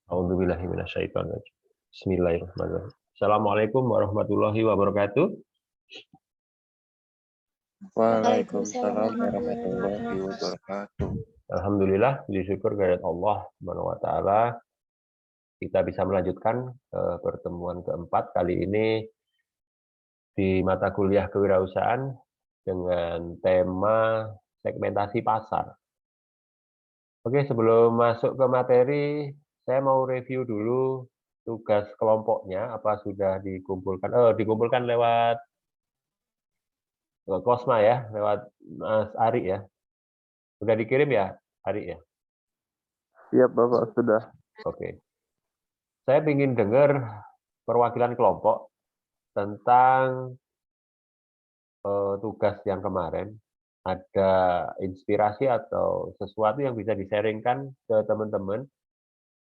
A'udzubillahi minasyaitonirrajim. Bismillahirrahmanirrahim. Assalamualaikum warahmatullahi wabarakatuh. Waalaikumsalam warahmatullahi wabarakatuh. Alhamdulillah, puji syukur kehadirat Allah Subhanahu wa taala. Kita bisa melanjutkan pertemuan keempat kali ini di mata kuliah kewirausahaan dengan tema segmentasi pasar. Oke, sebelum masuk ke materi, saya mau review dulu tugas kelompoknya, apa sudah dikumpulkan. Dikumpulkan lewat Kosma ya, lewat Mas Ari ya. Sudah dikirim ya, Ari ya? Siap Bapak, sudah. Oke. Saya ingin dengar perwakilan kelompok tentang tugas yang kemarin. Ada inspirasi atau sesuatu yang bisa di-sharingkan ke teman-teman.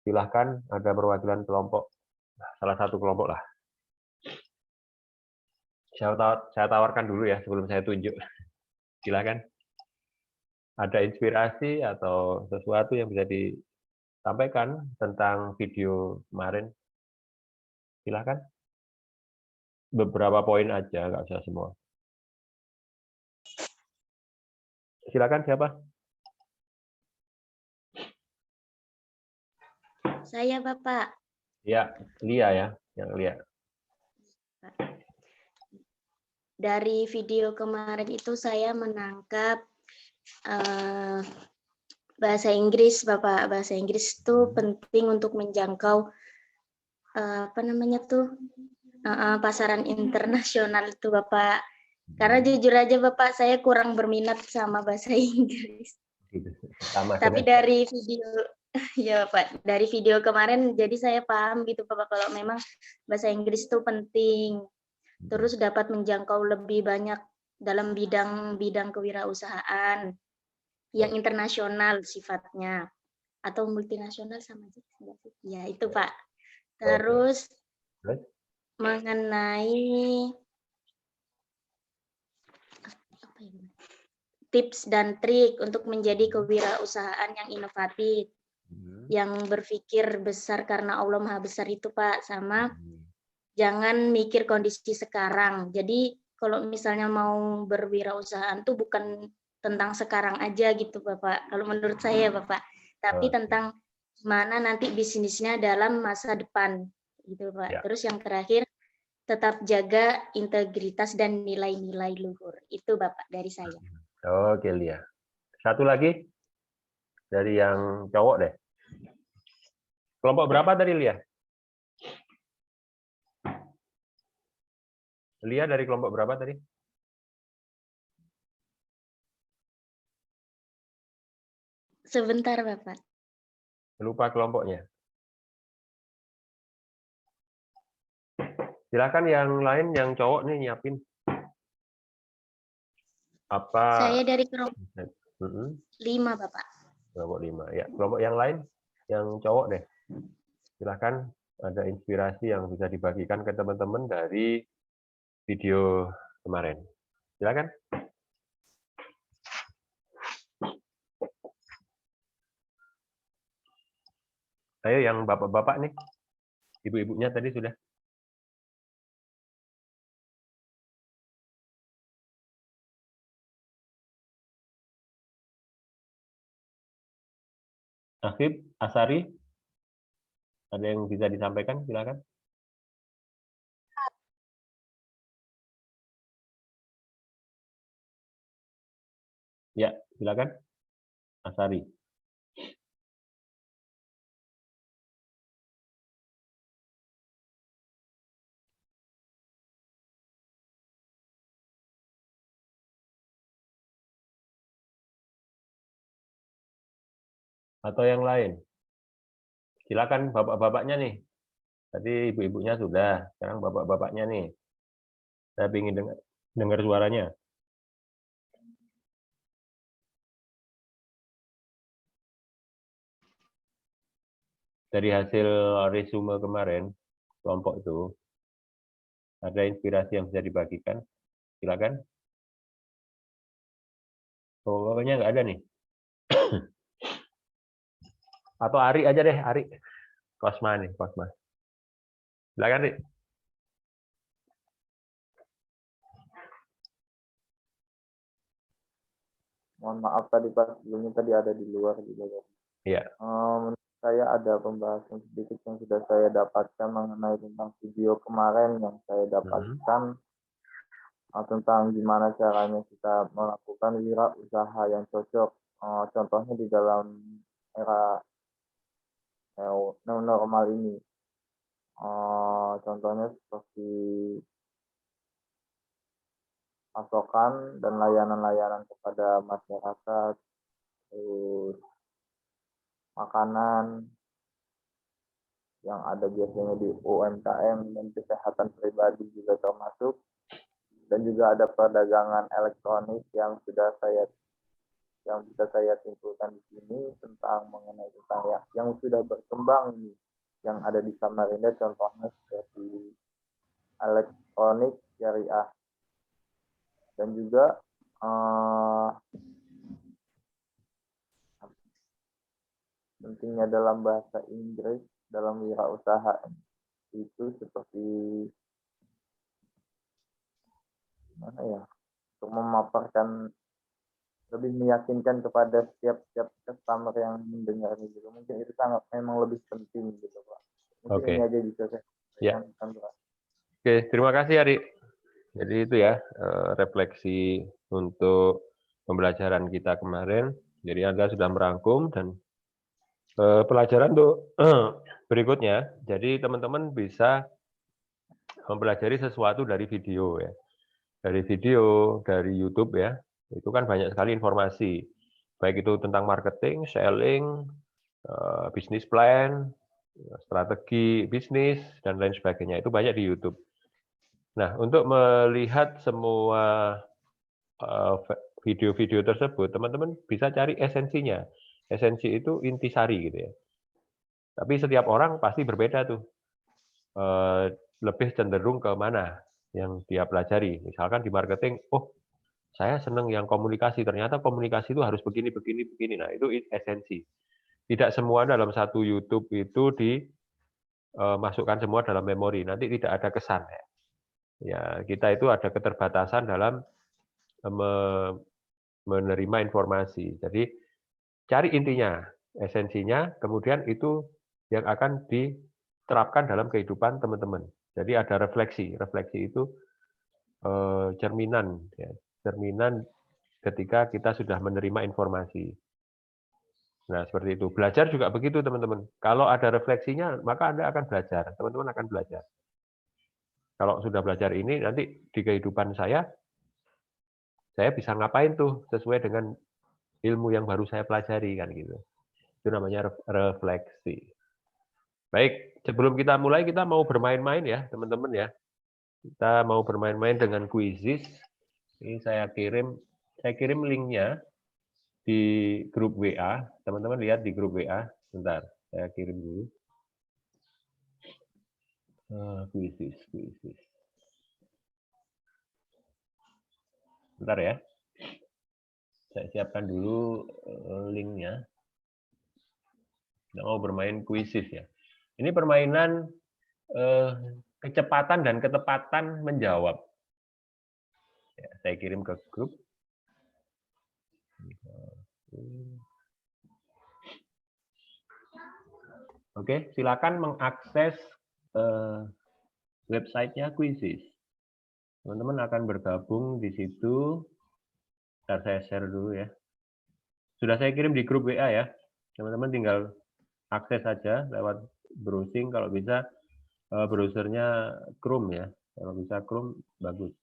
Silahkan, ada perwakilan kelompok, salah satu kelompok lah. Saya tawarkan dulu ya sebelum saya tunjuk. Silahkan. Ada inspirasi atau sesuatu yang bisa disampaikan tentang video kemarin? Silahkan. Beberapa poin aja, nggak usah semua. Silakan, siapa? Saya, Bapak. Ya, Lia ya, yang Lia. Dari video kemarin itu saya menangkap bahasa Inggris, Bapak. Bahasa Inggris itu penting untuk menjangkau pasaran internasional itu, Bapak. Karena jujur aja, Bapak, saya kurang berminat sama bahasa Inggris. Tapi dari video, ya Pak, dari video kemarin jadi saya paham gitu, Bapak, kalau memang bahasa Inggris itu penting. Terus dapat menjangkau lebih banyak dalam bidang kewirausahaan yang internasional sifatnya atau multinasional sama aja. Ya, itu Pak. Terus mengenai tips dan trik untuk menjadi kewirausahaan yang inovatif, yang berpikir besar karena Allah Maha Besar itu Pak, sama jangan mikir kondisi sekarang. Jadi kalau misalnya mau berwirausahaan tuh bukan tentang sekarang aja gitu Bapak. Kalau menurut saya Bapak, tapi tentang gimana nanti bisnisnya dalam masa depan gitu Pak. Ya. Terus yang terakhir tetap jaga integritas dan nilai-nilai luhur. Itu Bapak dari saya. Oke, Lia. Satu lagi dari yang cowok deh. Kelompok berapa tadi, Lia? Lia dari kelompok berapa tadi? Sebentar, Bapak. Lupa kelompoknya. Silakan yang lain, yang cowok nih nyiapin. Apa? Saya dari kelompok 5, Bapak. Kelompok 5. Ya, kelompok yang lain, yang cowok deh. Silakan, ada inspirasi yang bisa dibagikan ke teman-teman dari video kemarin. Silakan. Ayo yang bapak-bapak nih. Ibu-ibunya tadi sudah. Afib, Asari, ada yang bisa disampaikan? Silakan. Ya, silakan. Asari. Atau yang lain? Silakan bapak-bapaknya nih. Tadi ibu-ibunya sudah, sekarang bapak-bapaknya nih. Saya ingin dengar suaranya. Dari hasil resume kemarin, kelompok itu, ada inspirasi yang bisa dibagikan? Silakan. Oh, bapaknya nggak ada nih. Atau Ari aja deh, Ari. Kosma nih, Kosma. Silakan, Rik. Mohon maaf tadi Pak, sebelumnya tadi ada di luar juga. Iya. Menurut saya ada pembahasan sedikit yang sudah saya dapatkan mengenai tentang video kemarin yang saya dapatkan tentang gimana caranya kita melakukan wirausaha yang cocok. Contohnya di dalam era new normal ini. Contohnya seperti pasokan dan layanan-layanan kepada masyarakat, terus makanan yang ada biasanya di UMKM dan kesehatan pribadi juga termasuk, dan juga ada perdagangan elektronik yang bisa saya simpulkan di sini tentang mengenai tentang yang sudah berkembang ini yang ada di Samarinda, contohnya seperti elektronik syariah. Dan juga pentingnya dalam bahasa Inggris dalam wirausaha itu seperti mana ya, untuk memaparkan lebih meyakinkan kepada setiap customer yang mendengar gitu. Mungkin itu sangat memang lebih penting gitu Pak. Mungkin ini aja bisa saya sampaikan, Pak. Oke, terima kasih Adik. Jadi itu ya refleksi untuk pembelajaran kita kemarin. Jadi Anda sudah merangkum dan pelajaran untuk berikutnya. Jadi teman-teman bisa mempelajari sesuatu dari video ya. Dari video, dari YouTube ya. Itu kan banyak sekali informasi. Baik itu tentang marketing, selling, bisnis plan, strategi bisnis, dan lain sebagainya. Itu banyak di YouTube. Nah, untuk melihat semua video-video tersebut, teman-teman bisa cari esensinya. Esensi itu intisari gitu ya. Tapi setiap orang pasti berbeda tuh. Lebih cenderung ke mana yang dia pelajari. Misalkan di marketing, oh saya senang yang komunikasi, ternyata komunikasi itu harus begini, begini, begini. Nah, itu esensi. Tidak semua dalam satu YouTube itu dimasukkan semua dalam memori. Nanti tidak ada kesan ya. Ya, kita itu ada keterbatasan dalam menerima informasi. Jadi cari intinya, esensinya, kemudian itu yang akan diterapkan dalam kehidupan teman-teman. Jadi ada refleksi. Refleksi itu cerminan, ya. Cerminan ketika kita sudah menerima informasi. Nah, seperti itu. Belajar juga begitu, teman-teman. Kalau ada refleksinya, maka Anda akan belajar. Teman-teman akan belajar. Kalau sudah belajar ini, nanti di kehidupan saya bisa ngapain tuh sesuai dengan ilmu yang baru saya pelajari kan gitu. Itu namanya refleksi. Baik, sebelum kita mulai kita mau bermain-main ya, teman-teman ya. Kita mau bermain-main dengan kuisis. Ini saya kirim linknya di grup WA. Teman-teman lihat di grup WA. Bentar, saya kirim dulu. Kuisis. Bentar ya. Saya siapkan dulu linknya. Kita mau bermain kuisis ya. Ini permainan kecepatan dan ketepatan menjawab. Ya, saya kirim ke grup. Oke, silakan mengakses websitenya Quizizz. Teman-teman akan bergabung di situ. Ntar saya share dulu ya. Sudah saya kirim di grup WA ya. Teman-teman tinggal akses saja lewat browsing. Kalau bisa browsernya Chrome ya. Kalau bisa Chrome bagus.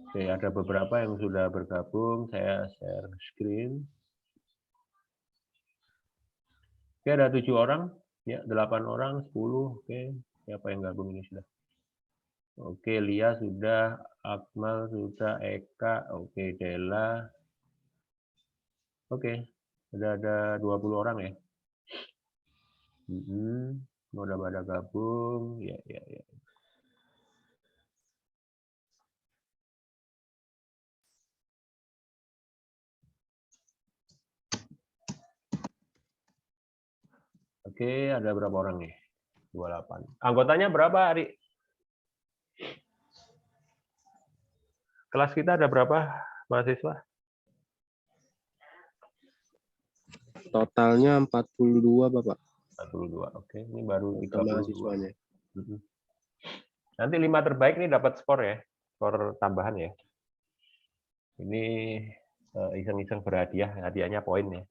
Oke, ada beberapa yang sudah bergabung. Saya share screen. Oke, ada 7 orang. Ya, 8 orang, 10. Oke, siapa yang gabung ini sudah? Oke, Lia sudah, Akmal sudah, Eka, oke, Della. Oke, ada 20 orang ya. Udah pada gabung. Ya. Oke, ada berapa orang nih? 28. Anggotanya berapa, Ari? Kelas kita ada berapa mahasiswa? Totalnya 42, Bapak. 42. Oke, ini baru Total 32. mahasiswanya. Nanti 5 terbaik nih dapat skor ya, skor tambahan ya. Ini iseng-iseng berhadiah, hadiahnya poin ya.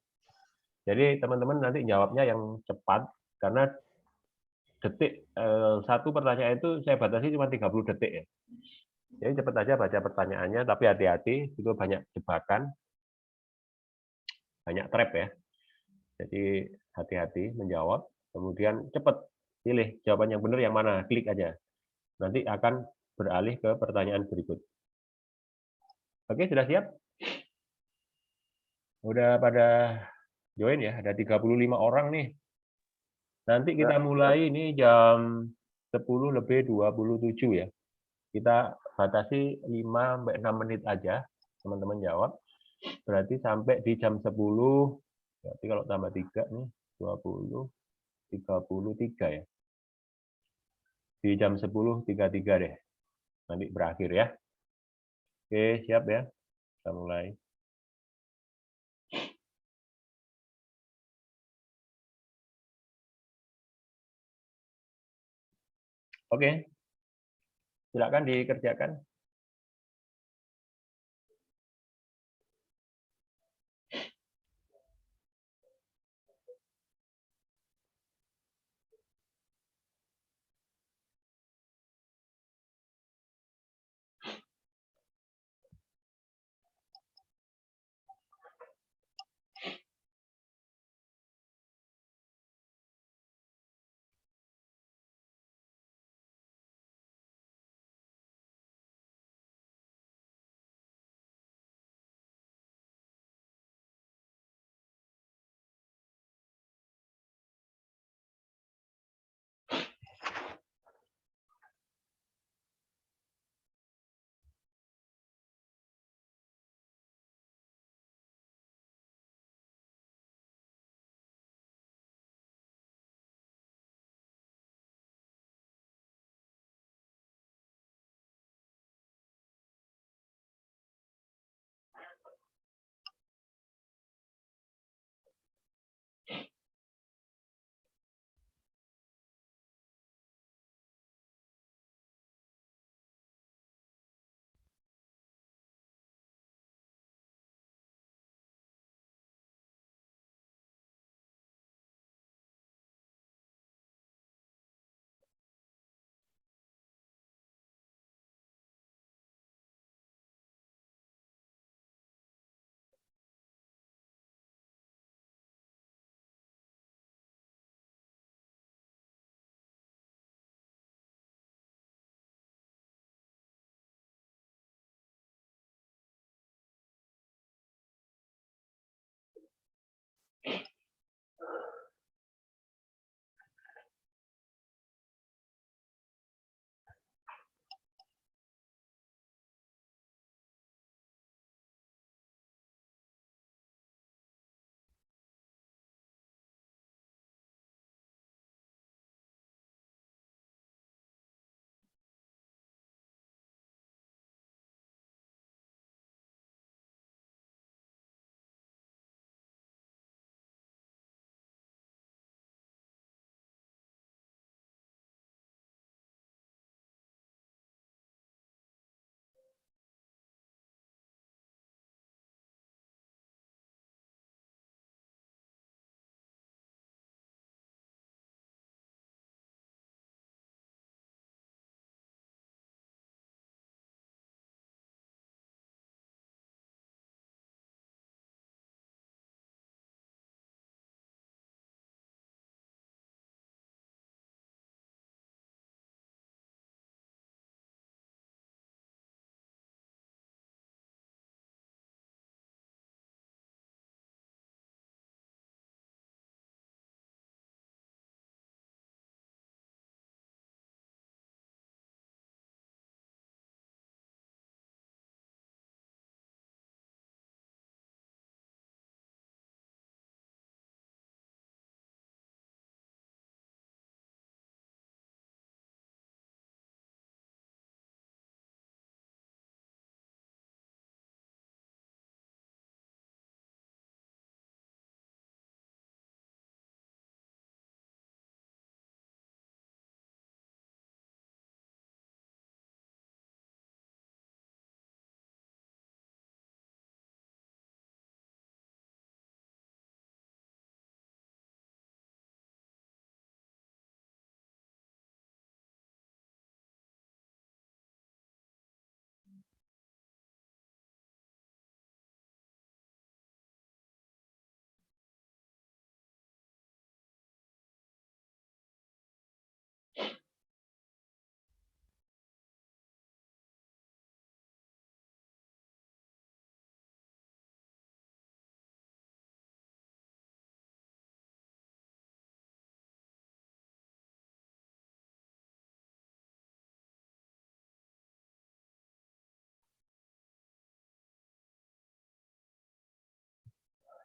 Jadi teman-teman nanti jawabnya yang cepat, karena detik satu pertanyaan itu saya batasi cuma 30 detik ya. Jadi cepat aja baca pertanyaannya, tapi hati-hati, itu banyak jebakan, banyak trap ya. Jadi hati-hati menjawab, kemudian cepat pilih jawaban yang benar yang mana, klik aja. Nanti akan beralih ke pertanyaan berikut. Oke, sudah siap? Udah pada join ya, ada 35 orang nih. Nanti kita mulai ini jam 10 lebih 27 ya. Kita batasi 5-6 menit aja, teman-teman jawab. Berarti sampai di jam 10, berarti kalau tambah 3 nih, 20, 33 ya. Di jam 10.33 deh. Nanti berakhir ya. Oke, siap ya. Kita mulai. Oke, silakan dikerjakan.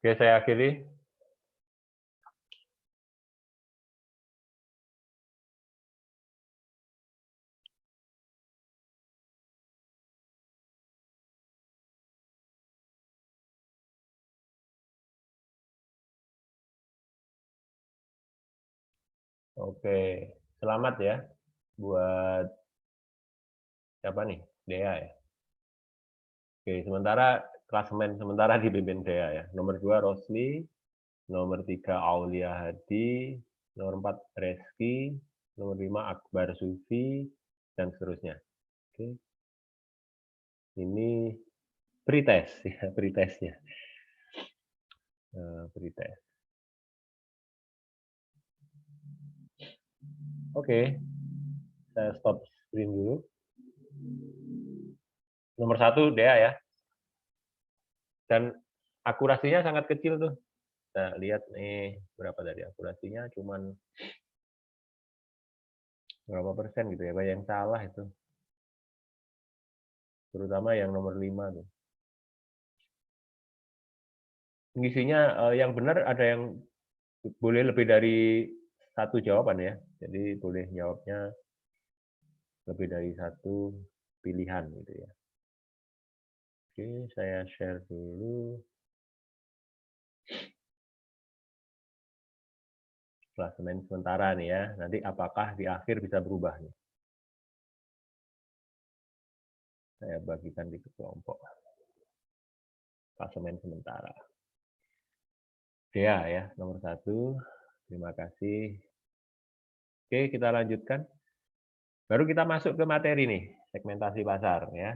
Oke, saya akhiri. Oke, selamat ya buat siapa nih? Dea ya. Oke, sementara klasemen sementara dipimpin Dea ya. Nomor 2 Rosli, nomor 3 Aulia Hadi, nomor 4 Reski, nomor 5 Akbar Sufi, dan seterusnya. Oke. Ini pretest ya, pretestnya. Pretest. Oke, saya stop screen dulu. Nomor 1 Dea ya. Dan akurasinya sangat kecil tuh. Nah, lihat nih berapa tadi akurasinya, cuman berapa persen gitu ya, banyak yang salah itu. Terutama yang nomor 5 tuh. Ngisinya yang benar ada yang boleh lebih dari satu jawaban ya. Jadi boleh jawabnya lebih dari satu pilihan gitu ya. Oke, saya share dulu. Klasemen sementara nih ya. Nanti apakah di akhir bisa berubah nih. Saya bagikan di kelompok. Klasemen sementara. Dea ya, nomor 1. Terima kasih. Oke, kita lanjutkan. Baru kita masuk ke materi nih, segmentasi pasar ya.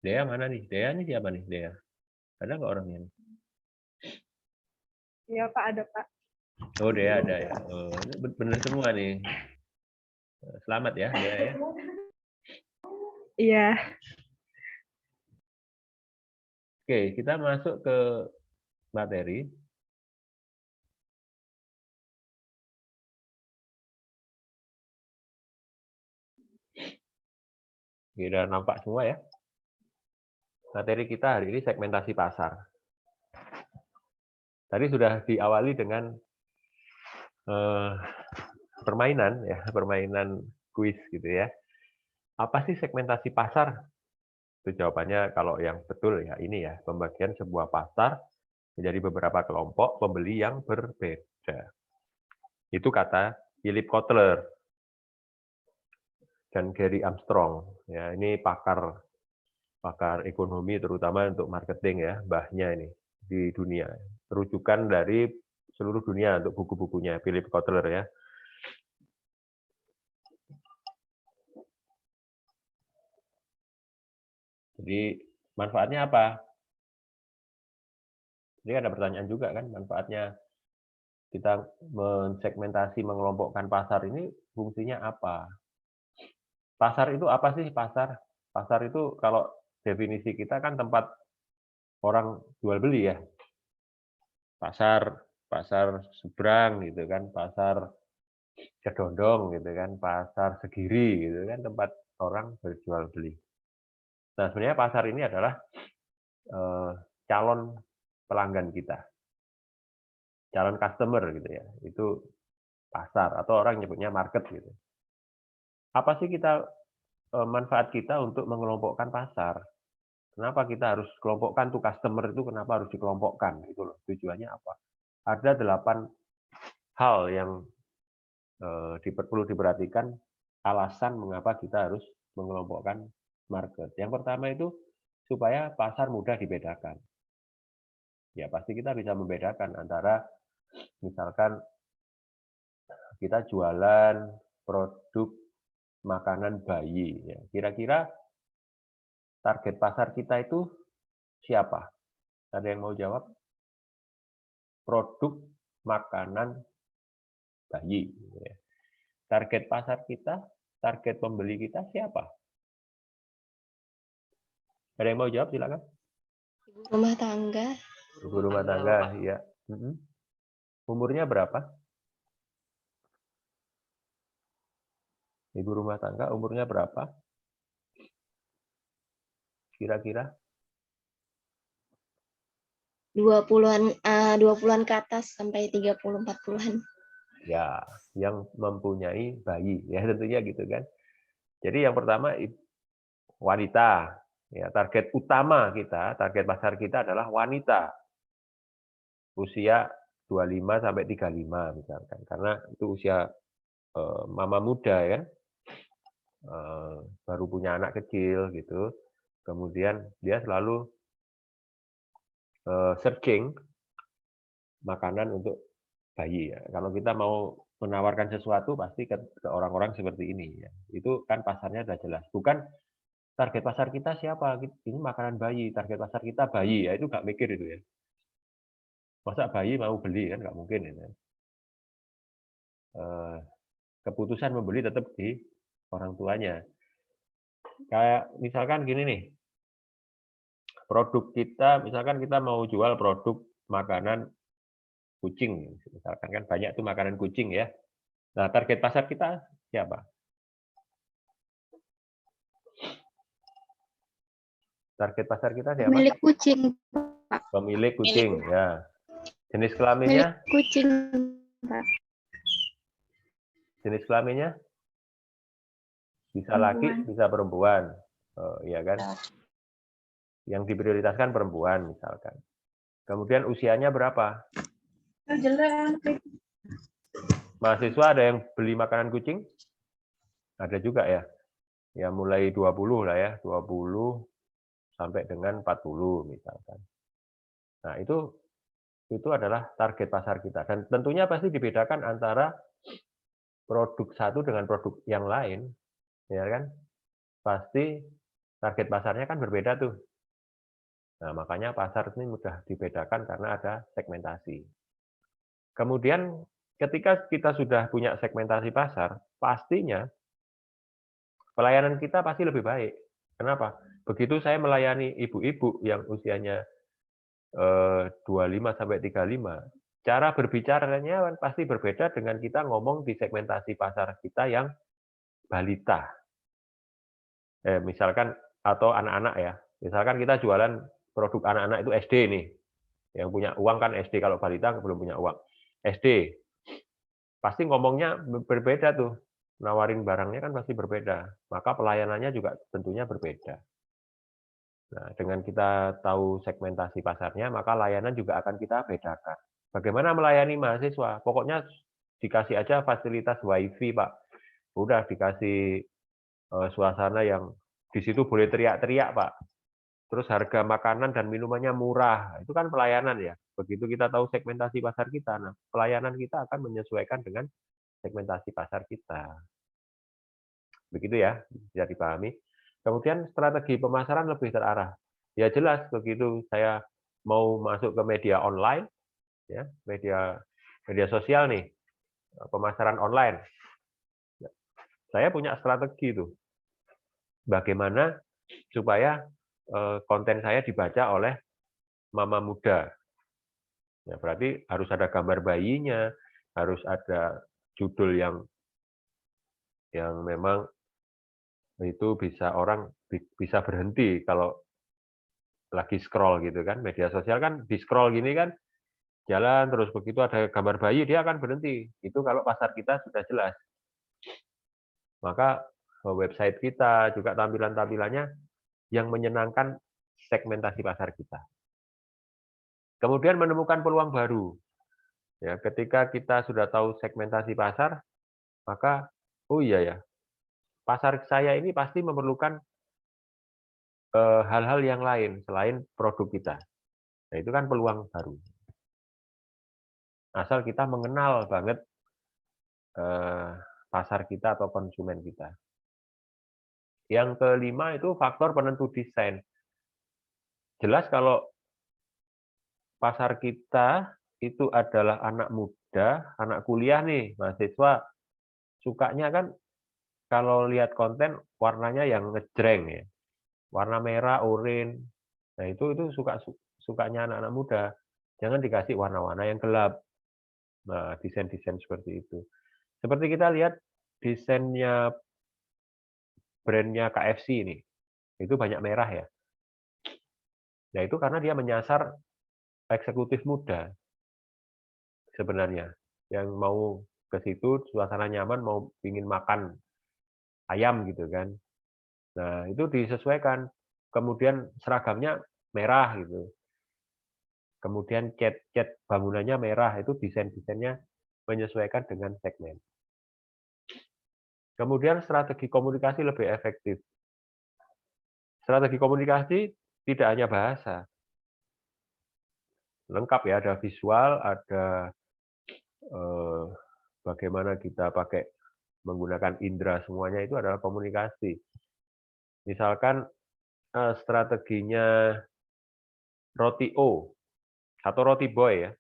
Dea mana nih? Dea ini siapa nih? Dea. Ada nggak orangnya? Iya Pak, ada Pak. Oh, Dea ada ya. Oh, benar semua nih. Selamat ya, Dea ya. Iya. Oke, kita masuk ke materi. Sudah nampak semua ya. Materi kita hari ini segmentasi pasar. Tadi sudah diawali dengan permainan ya, permainan kuis gitu ya. Apa sih segmentasi pasar? Itu jawabannya kalau yang betul ya ini ya, pembagian sebuah pasar menjadi beberapa kelompok pembeli yang berbeda. Itu kata Philip Kotler dan Gary Armstrong. Ya, ini pakar ekonomi terutama untuk marketing ya, mbahnya ini di dunia. Rujukan dari seluruh dunia untuk buku-bukunya Philip Kotler ya. Jadi manfaatnya apa? Jadi ada pertanyaan juga kan, manfaatnya kita mensegmentasi, mengelompokkan pasar ini fungsinya apa? Pasar itu apa sih pasar? Pasar itu kalau definisi kita kan tempat orang jual beli ya. Pasar seberang gitu kan, pasar Kedondong gitu kan, pasar Segiri gitu kan, tempat orang berjual beli. Nah, sebenarnya pasar ini adalah calon pelanggan kita, calon customer gitu ya. Itu pasar atau orang nyebutnya market gitu. Apa sih manfaat kita untuk mengelompokkan pasar? Kenapa kita harus kelompokkan tuh customer itu kenapa harus dikelompokkan gitu loh. Tujuannya apa? Ada 8 hal yang perlu diperhatikan alasan mengapa kita harus mengelompokkan market. Yang pertama itu supaya pasar mudah dibedakan. Ya pasti kita bisa membedakan antara misalkan kita jualan produk makanan bayi. Ya. Kira-kira target pasar kita itu siapa? Ada yang mau jawab? Produk makanan bayi. Ya. Target pasar kita, target pembeli kita siapa? Ada yang mau jawab? Silakan. Ibu rumah tangga. Ibu rumah tangga, ya. Umurnya berapa? Ibu rumah tangga umurnya berapa? Kira-kira? 20-an ke atas sampai 30-40-an. Ya, yang mempunyai bayi, ya tentunya gitu kan. Jadi yang pertama wanita, ya target utama kita, target pasar kita adalah wanita usia 25 sampai 35 misalkan, karena itu usia mama muda ya, baru punya anak kecil gitu. Kemudian dia selalu searching makanan untuk bayi ya. Kalau kita mau menawarkan sesuatu pasti ke orang-orang seperti ini ya. Itu kan pasarnya sudah jelas. Bukan target pasar kita siapa? Ini makanan bayi, target pasar kita bayi ya, itu nggak mikir itu ya. Masa bayi mau beli kan nggak mungkin itu. Keputusan membeli tetap di orang tuanya. Kayak misalkan gini nih, produk kita, misalkan kita mau jual produk makanan kucing, misalkan kan banyak tuh makanan kucing ya. Nah, target pasar kita siapa? Target pasar kita siapa? Pemilik kucing, Pak. Pemilik kucing, ya. Jenis Pemilik kelaminnya? kucing, Pak. Jenis kelaminnya? Bisa laki, bisa perempuan. Iya kan? Yang diprioritaskan perempuan misalkan. Kemudian usianya berapa? Mahasiswa ada yang beli makanan kucing? Ada juga ya. Ya mulai 20 lah ya, 20 sampai dengan 40 misalkan. Nah, itu adalah target pasar kita. Dan tentunya pasti dibedakan antara produk satu dengan produk yang lain, ya kan? Pasti target pasarnya kan berbeda tuh. Nah, makanya pasar ini mudah dibedakan karena ada segmentasi. Kemudian ketika kita sudah punya segmentasi pasar, pastinya pelayanan kita pasti lebih baik. Kenapa? Begitu saya melayani ibu-ibu yang usianya 25 sampai 35, cara berbicaranya pasti berbeda dengan kita ngomong di segmentasi pasar kita yang balita. Misalkan atau anak-anak ya. Misalkan kita jualan produk anak-anak itu SD nih. Yang punya uang kan SD, kalau balita belum punya uang. SD. Pasti ngomongnya berbeda tuh. Nawarin barangnya kan pasti berbeda. Maka pelayanannya juga tentunya berbeda. Nah, dengan kita tahu segmentasi pasarnya, maka layanan juga akan kita bedakan. Bagaimana melayani mahasiswa? Pokoknya dikasih aja fasilitas WiFi, Pak. Udah dikasih suasana yang di situ boleh teriak-teriak, Pak. Terus harga makanan dan minumannya murah. Itu kan pelayanan ya. Begitu kita tahu segmentasi pasar kita, nah pelayanan kita akan menyesuaikan dengan segmentasi pasar kita. Begitu ya, bisa dipahami. Kemudian strategi pemasaran lebih terarah. Ya jelas begitu saya mau masuk ke media online, ya media sosial nih, pemasaran online. Saya punya strategi itu. Bagaimana supaya konten saya dibaca oleh mama muda. Ya, berarti harus ada gambar bayinya, harus ada judul yang memang itu bisa orang bisa berhenti kalau lagi scroll gitu kan. Media sosial kan di scroll gini kan, jalan terus begitu ada gambar bayi dia akan berhenti. Itu kalau pasar kita sudah jelas. Maka website kita juga tampilan-tampilannya yang menyenangkan segmentasi pasar kita. Kemudian menemukan peluang baru. Ya, ketika kita sudah tahu segmentasi pasar, maka oh iya ya, pasar saya ini pasti memerlukan hal-hal yang lain selain produk kita. Nah, itu kan peluang baru. Asal kita mengenal banget pasar kita atau konsumen kita. Yang kelima itu faktor penentu desain. Jelas kalau pasar kita itu adalah anak muda, anak kuliah nih, mahasiswa, sukanya kan kalau lihat konten warnanya yang ngejreng ya. Warna merah, oranye. Nah, itu sukanya anak-anak muda. Jangan dikasih warna-warna yang gelap. Nah, desain-desain seperti itu. Seperti kita lihat desainnya brandnya KFC ini. Itu banyak merah ya. Nah, itu karena dia menyasar eksekutif muda sebenarnya yang mau ke situ suasana nyaman, mau ingin makan ayam gitu kan. Nah, itu disesuaikan. Kemudian seragamnya merah gitu. Kemudian cat bangunannya merah, itu desain-desainnya menyesuaikan dengan segmen. Kemudian strategi komunikasi lebih efektif. Strategi komunikasi tidak hanya bahasa. Lengkap ya, ada visual, ada bagaimana kita pakai menggunakan indera, semuanya itu adalah komunikasi. Misalkan strateginya roti O atau roti boy ya,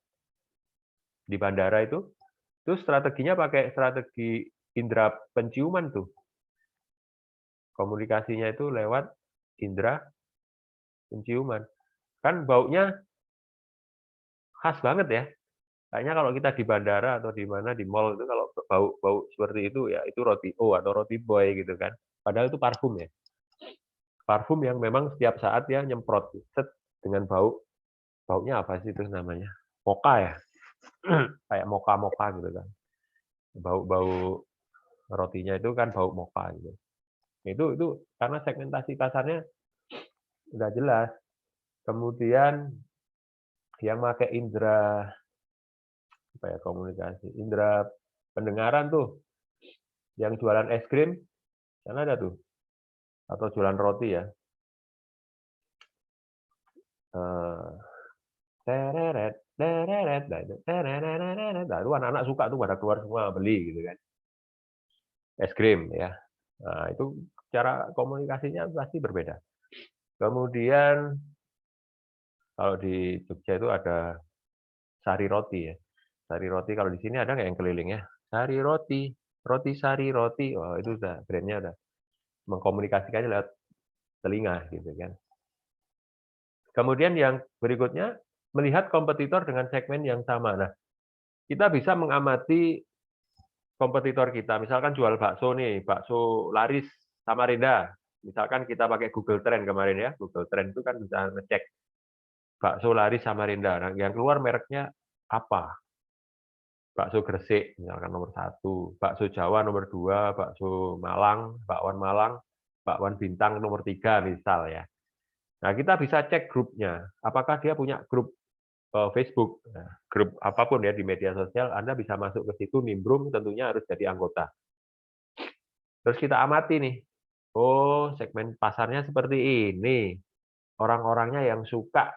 di bandara itu strateginya pakai strategi indera penciuman tuh. Komunikasinya itu lewat indera penciuman. Kan baunya khas banget ya. Kayaknya kalau kita di bandara atau di mana di mall itu kalau bau seperti itu ya itu roti O atau roti boy gitu kan. Padahal itu parfum ya. Parfum yang memang setiap saat ya nyemprot set dengan baunya apa sih itu namanya? Mocha ya. Kayak mocha gitu kan. Bau rotinya itu kan bau mocha gitu. Itu karena segmentasi pasarnya udah jelas. Kemudian yang pakai indera apa ya komunikasi, indera pendengaran tuh, yang jualan es krim kan ada tuh, atau jualan roti ya. Tereret, tereret, nah itu anak-anak suka tuh pada keluar semua beli gitu kan. Es krim ya. Nah, itu cara komunikasinya pasti berbeda. Kemudian kalau di Jogja itu ada sari roti ya. Sari roti kalau di sini ada nggak yang keliling ya? Sari roti, roti sari roti. Oh, itu udah brandnya udah mengkomunikasikannya lewat telinga gitu kan. Kemudian yang berikutnya melihat kompetitor dengan segmen yang sama. Nah, kita bisa mengamati kompetitor kita. Misalkan jual bakso nih, bakso laris Samarinda. Misalkan kita pakai Google Trend kemarin ya. Google Trend itu kan bisa ngecek bakso laris Samarinda. Nah, yang keluar mereknya apa? Bakso Gresik misalkan nomor 1, bakso Jawa nomor 2, bakso Malang, bakwan Malang, bakwan Bintang nomor 3 misal ya. Nah, kita bisa cek grupnya. Apakah dia punya grup Facebook, nah, grup apapun ya di media sosial, Anda bisa masuk ke situ, nimbrung, tentunya harus jadi anggota. Terus kita amati nih, oh segmen pasarnya seperti ini, orang-orangnya yang suka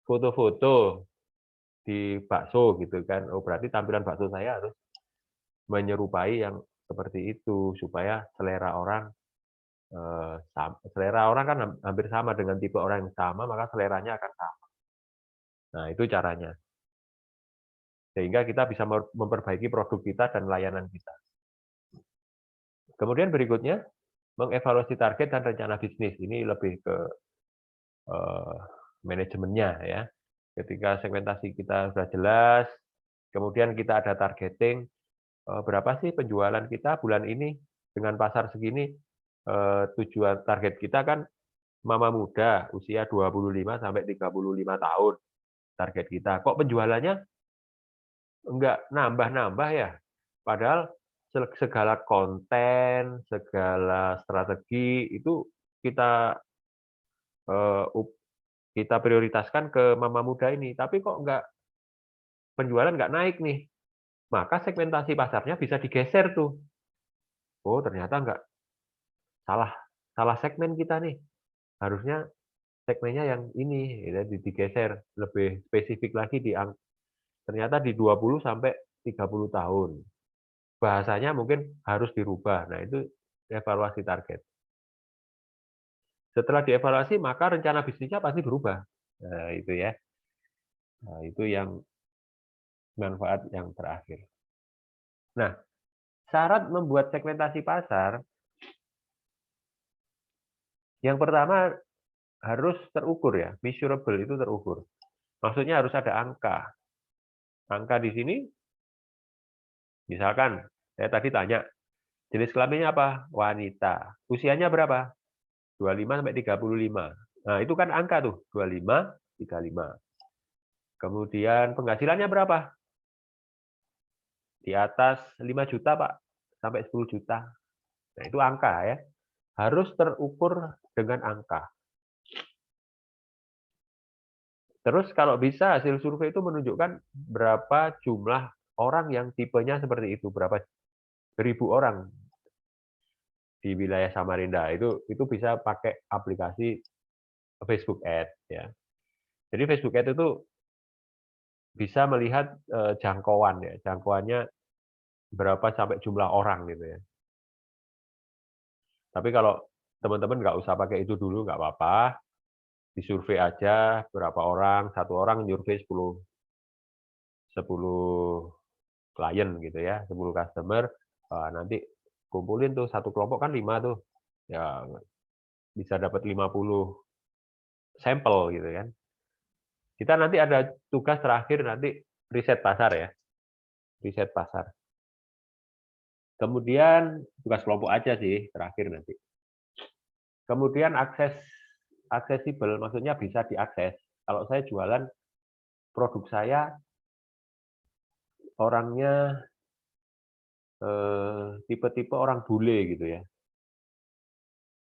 foto-foto di bakso gitu kan, oh berarti tampilan bakso saya harus menyerupai yang seperti itu supaya selera orang kan hampir sama dengan tipe orang yang sama, maka seleranya akan sama. Nah, itu caranya. Sehingga kita bisa memperbaiki produk kita dan layanan kita. Kemudian berikutnya, mengevaluasi target dan rencana bisnis. Ini lebih ke manajemennya ya. Ketika segmentasi kita sudah jelas, kemudian kita ada targeting, berapa sih penjualan kita bulan ini dengan pasar segini, tujuan target kita kan mama muda usia 25 sampai 35 tahun target kita. Kok penjualannya enggak nambah-nambah ya? Padahal segala konten, segala strategi itu kita kita prioritaskan ke mama muda ini, tapi kok penjualan nggak naik nih. Maka segmentasi pasarnya bisa digeser tuh. Oh, ternyata nggak salah segmen kita nih. Harusnya segmennya yang ini ya, digeser lebih spesifik lagi ternyata di 20 sampai 30 tahun. Bahasanya mungkin harus dirubah. Nah, itu evaluasi target. Setelah dievaluasi, maka rencana bisnisnya pasti berubah. Nah, itu ya. Nah, itu yang manfaat yang terakhir. Nah, syarat membuat segmentasi pasar, yang pertama harus terukur ya, measurable itu terukur. Maksudnya harus ada angka. Angka di sini, misalkan saya tadi tanya, jenis kelaminnya apa? Wanita. Usianya berapa? 25 sampai 35. Nah, itu kan angka tuh, 25, 35. Kemudian penghasilannya berapa? Di atas 5 juta, Pak, sampai 10 juta. Nah, itu angka ya. Harus terukur dengan angka. Terus kalau bisa hasil survei itu menunjukkan berapa jumlah orang yang tipenya seperti itu, berapa ribu orang di wilayah Samarinda. Itu bisa pakai aplikasi Facebook Ads ya. Jadi Facebook Ads itu bisa melihat jangkauan ya, jangkauannya berapa sampai jumlah orang gitu ya. Tapi kalau teman-teman nggak usah pakai itu dulu, nggak apa-apa. Disurvei aja berapa orang, satu orang nyurvei 10 klien gitu ya, 10 customer, nanti kumpulin tuh satu kelompok kan 5 tuh. Ya bisa dapat 50 sampel gitu kan. Kita nanti ada tugas terakhir nanti riset pasar ya. Riset pasar. Kemudian tugas kelompok aja sih terakhir nanti. Kemudian aksesibel maksudnya bisa diakses. Kalau saya jualan produk saya orangnya tipe-tipe orang bule gitu ya.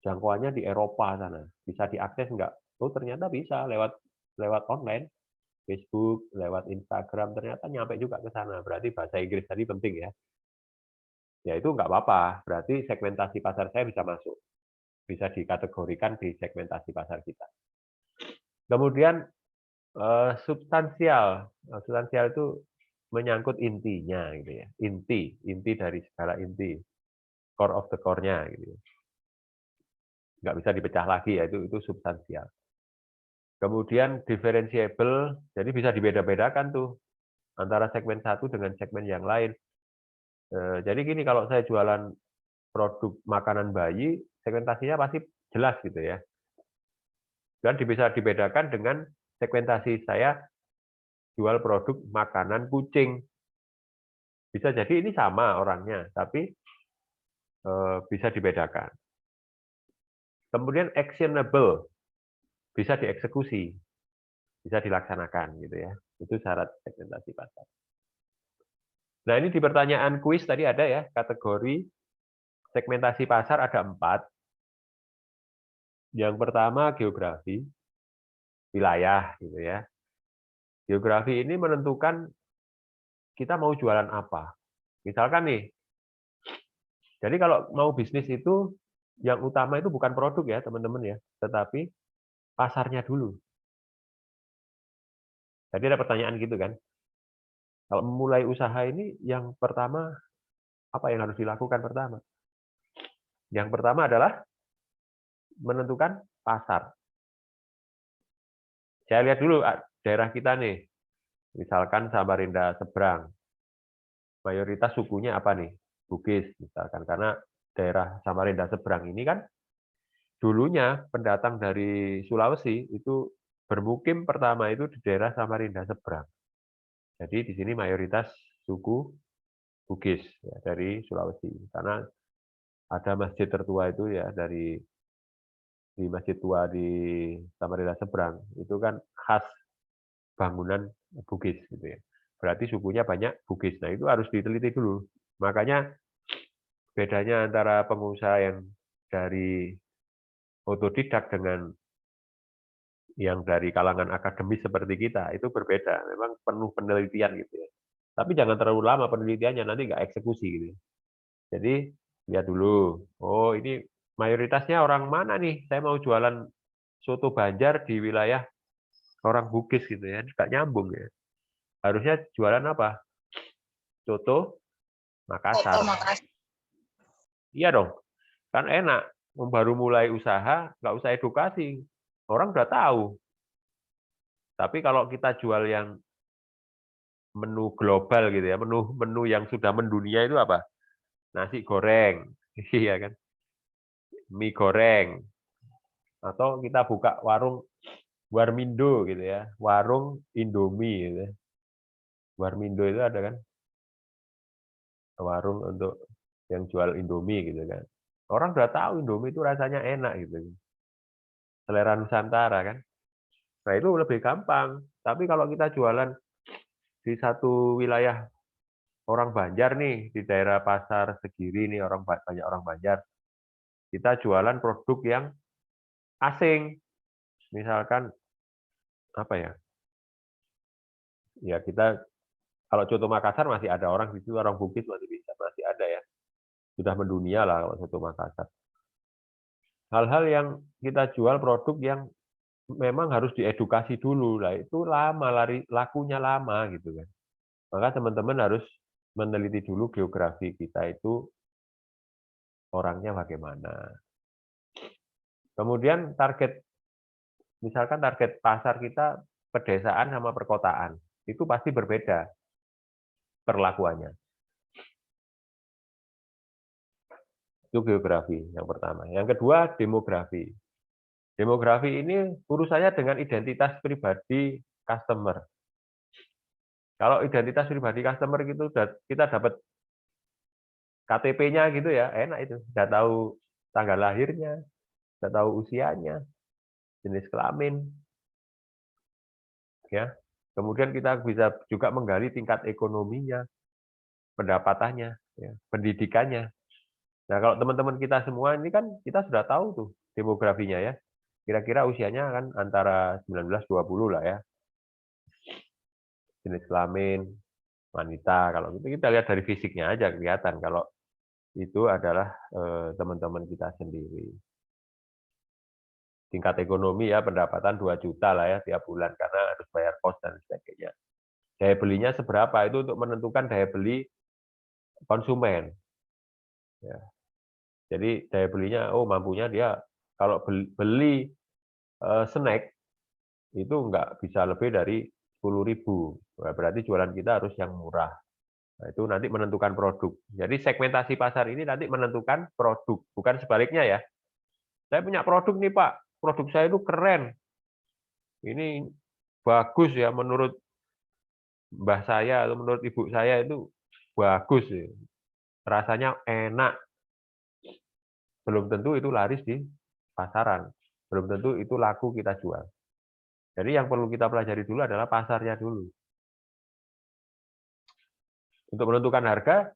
Jangkauannya di Eropa sana. Bisa diakses enggak? Oh, ternyata bisa lewat online, Facebook, lewat Instagram, ternyata nyampe juga ke sana. Berarti bahasa Inggris tadi penting ya. Ya itu enggak apa-apa. Berarti segmentasi pasar saya bisa masuk. Bisa dikategorikan di segmentasi pasar kita. Kemudian substansial. Substansial itu menyangkut intinya gitu ya. Inti dari segala inti. Core of the core-nya gitu. Nggak bisa dipecah lagi ya, itu substansial. Kemudian differentiable, jadi bisa dibeda-bedakan tuh antara segmen satu dengan segmen yang lain. Jadi gini, kalau saya jualan produk makanan bayi, segmentasinya pasti jelas gitu ya. Dan bisa dibedakan dengan segmentasi saya jual produk makanan kucing. Bisa jadi ini sama orangnya, tapi bisa dibedakan. Kemudian actionable, bisa dieksekusi, bisa dilaksanakan gitu ya. Itu syarat segmentasi pasar. Nah, ini di pertanyaan kuis tadi ada ya, kategori segmentasi pasar ada 4. Yang pertama geografi, wilayah gitu ya. Geografi ini menentukan kita mau jualan apa. Misalkan nih, jadi kalau mau bisnis itu yang utama itu bukan produk ya teman-teman ya, tetapi pasarnya dulu. Jadi ada pertanyaan gitu kan. Kalau memulai usaha ini yang pertama apa yang harus dilakukan pertama? Yang pertama adalah menentukan pasar. Saya lihat dulu daerah kita nih, misalkan Samarinda Seberang. Mayoritas sukunya apa nih? Bugis misalkan, karena daerah Samarinda Seberang ini kan dulunya pendatang dari Sulawesi itu bermukim pertama itu di daerah Samarinda Seberang. Jadi di sini mayoritas suku Bugis ya, dari Sulawesi, karena ada masjid tertua itu ya di Masjid Tua di Samarinda Seberang itu kan khas bangunan Bugis gitu ya. Berarti sukunya banyak Bugis. Nah, itu harus diteliti dulu. Makanya bedanya antara pengusaha yang dari otodidak dengan yang dari kalangan akademis seperti kita itu berbeda. Memang penuh penelitian gitu ya. Tapi jangan terlalu lama penelitiannya, nanti nggak eksekusi gitu. Jadi lihat dulu, oh ini mayoritasnya orang mana nih? Saya mau jualan soto Banjar di wilayah orang Bugis gitu ya, nggak nyambung ya. Harusnya jualan apa? Soto Makassar. Iya dong, kan enak. Baru mulai usaha, nggak usah edukasi. Orang udah tahu. Tapi kalau kita jual yang menu global gitu ya, menu yang sudah mendunia itu apa? Nasi goreng, iya kan? Mie goreng, atau kita buka warung Warmindo gitu ya, warung Indomie gitu. Warmindo itu ada kan? Warung untuk yang jual Indomie gitu kan. Orang udah tahu Indomie itu rasanya enak gitu. Selera Nusantara kan. Nah, itu lebih gampang. Tapi kalau kita jualan di satu wilayah orang Banjar nih, di daerah Pasar Segiri nih banyak orang Banjar, kita jualan produk yang asing. Misalkan apa ya? Ya kita kalau Coto Makassar masih ada orang di situ, orang Bugis masih ada ya. Sudah mendunia lah kalau Coto Makassar. Hal-hal yang kita jual produk yang memang harus diedukasi dulu lah, itu lama, lakunya lama gitu kan. Maka teman-teman harus meneliti dulu geografi kita itu orangnya bagaimana. Kemudian misalkan target pasar kita pedesaan sama perkotaan, itu pasti berbeda perlakuannya. Itu geografi yang pertama. Yang kedua, demografi. Demografi ini urusannya dengan identitas pribadi customer. Kalau identitas pribadi customer gitu kita dapat KTP-nya gitu ya, enak itu. Sudah tahu tanggal lahirnya, sudah tahu usianya, jenis kelamin. Ya. Kemudian kita bisa juga menggali tingkat ekonominya, pendapatannya, ya, pendidikannya. Nah, kalau teman-teman kita semua ini kan kita sudah tahu tuh demografinya ya. Kira-kira usianya kan antara 19-20 lah ya. Jenis kelamin, wanita, kalau gitu kita lihat dari fisiknya aja kelihatan kalau itu adalah teman-teman kita sendiri. Tingkat ekonomi ya pendapatan 2 juta lah ya tiap bulan karena harus bayar kos dan sebagainya. Daya belinya seberapa itu untuk menentukan daya beli konsumen. Ya. Jadi daya belinya, mampunya dia kalau beli snack itu nggak bisa lebih dari 10.000. Nah, berarti jualan kita harus yang murah. Nah, itu nanti menentukan produk. Jadi segmentasi pasar ini nanti menentukan produk, bukan sebaliknya ya. Saya punya produk nih Pak, produk saya itu keren. Ini bagus ya menurut mbah saya atau menurut ibu saya itu bagus ya. Rasanya enak. Belum tentu itu laris di pasaran. Belum tentu itu laku kita jual. Jadi yang perlu kita pelajari dulu adalah pasarnya dulu. Untuk menentukan harga,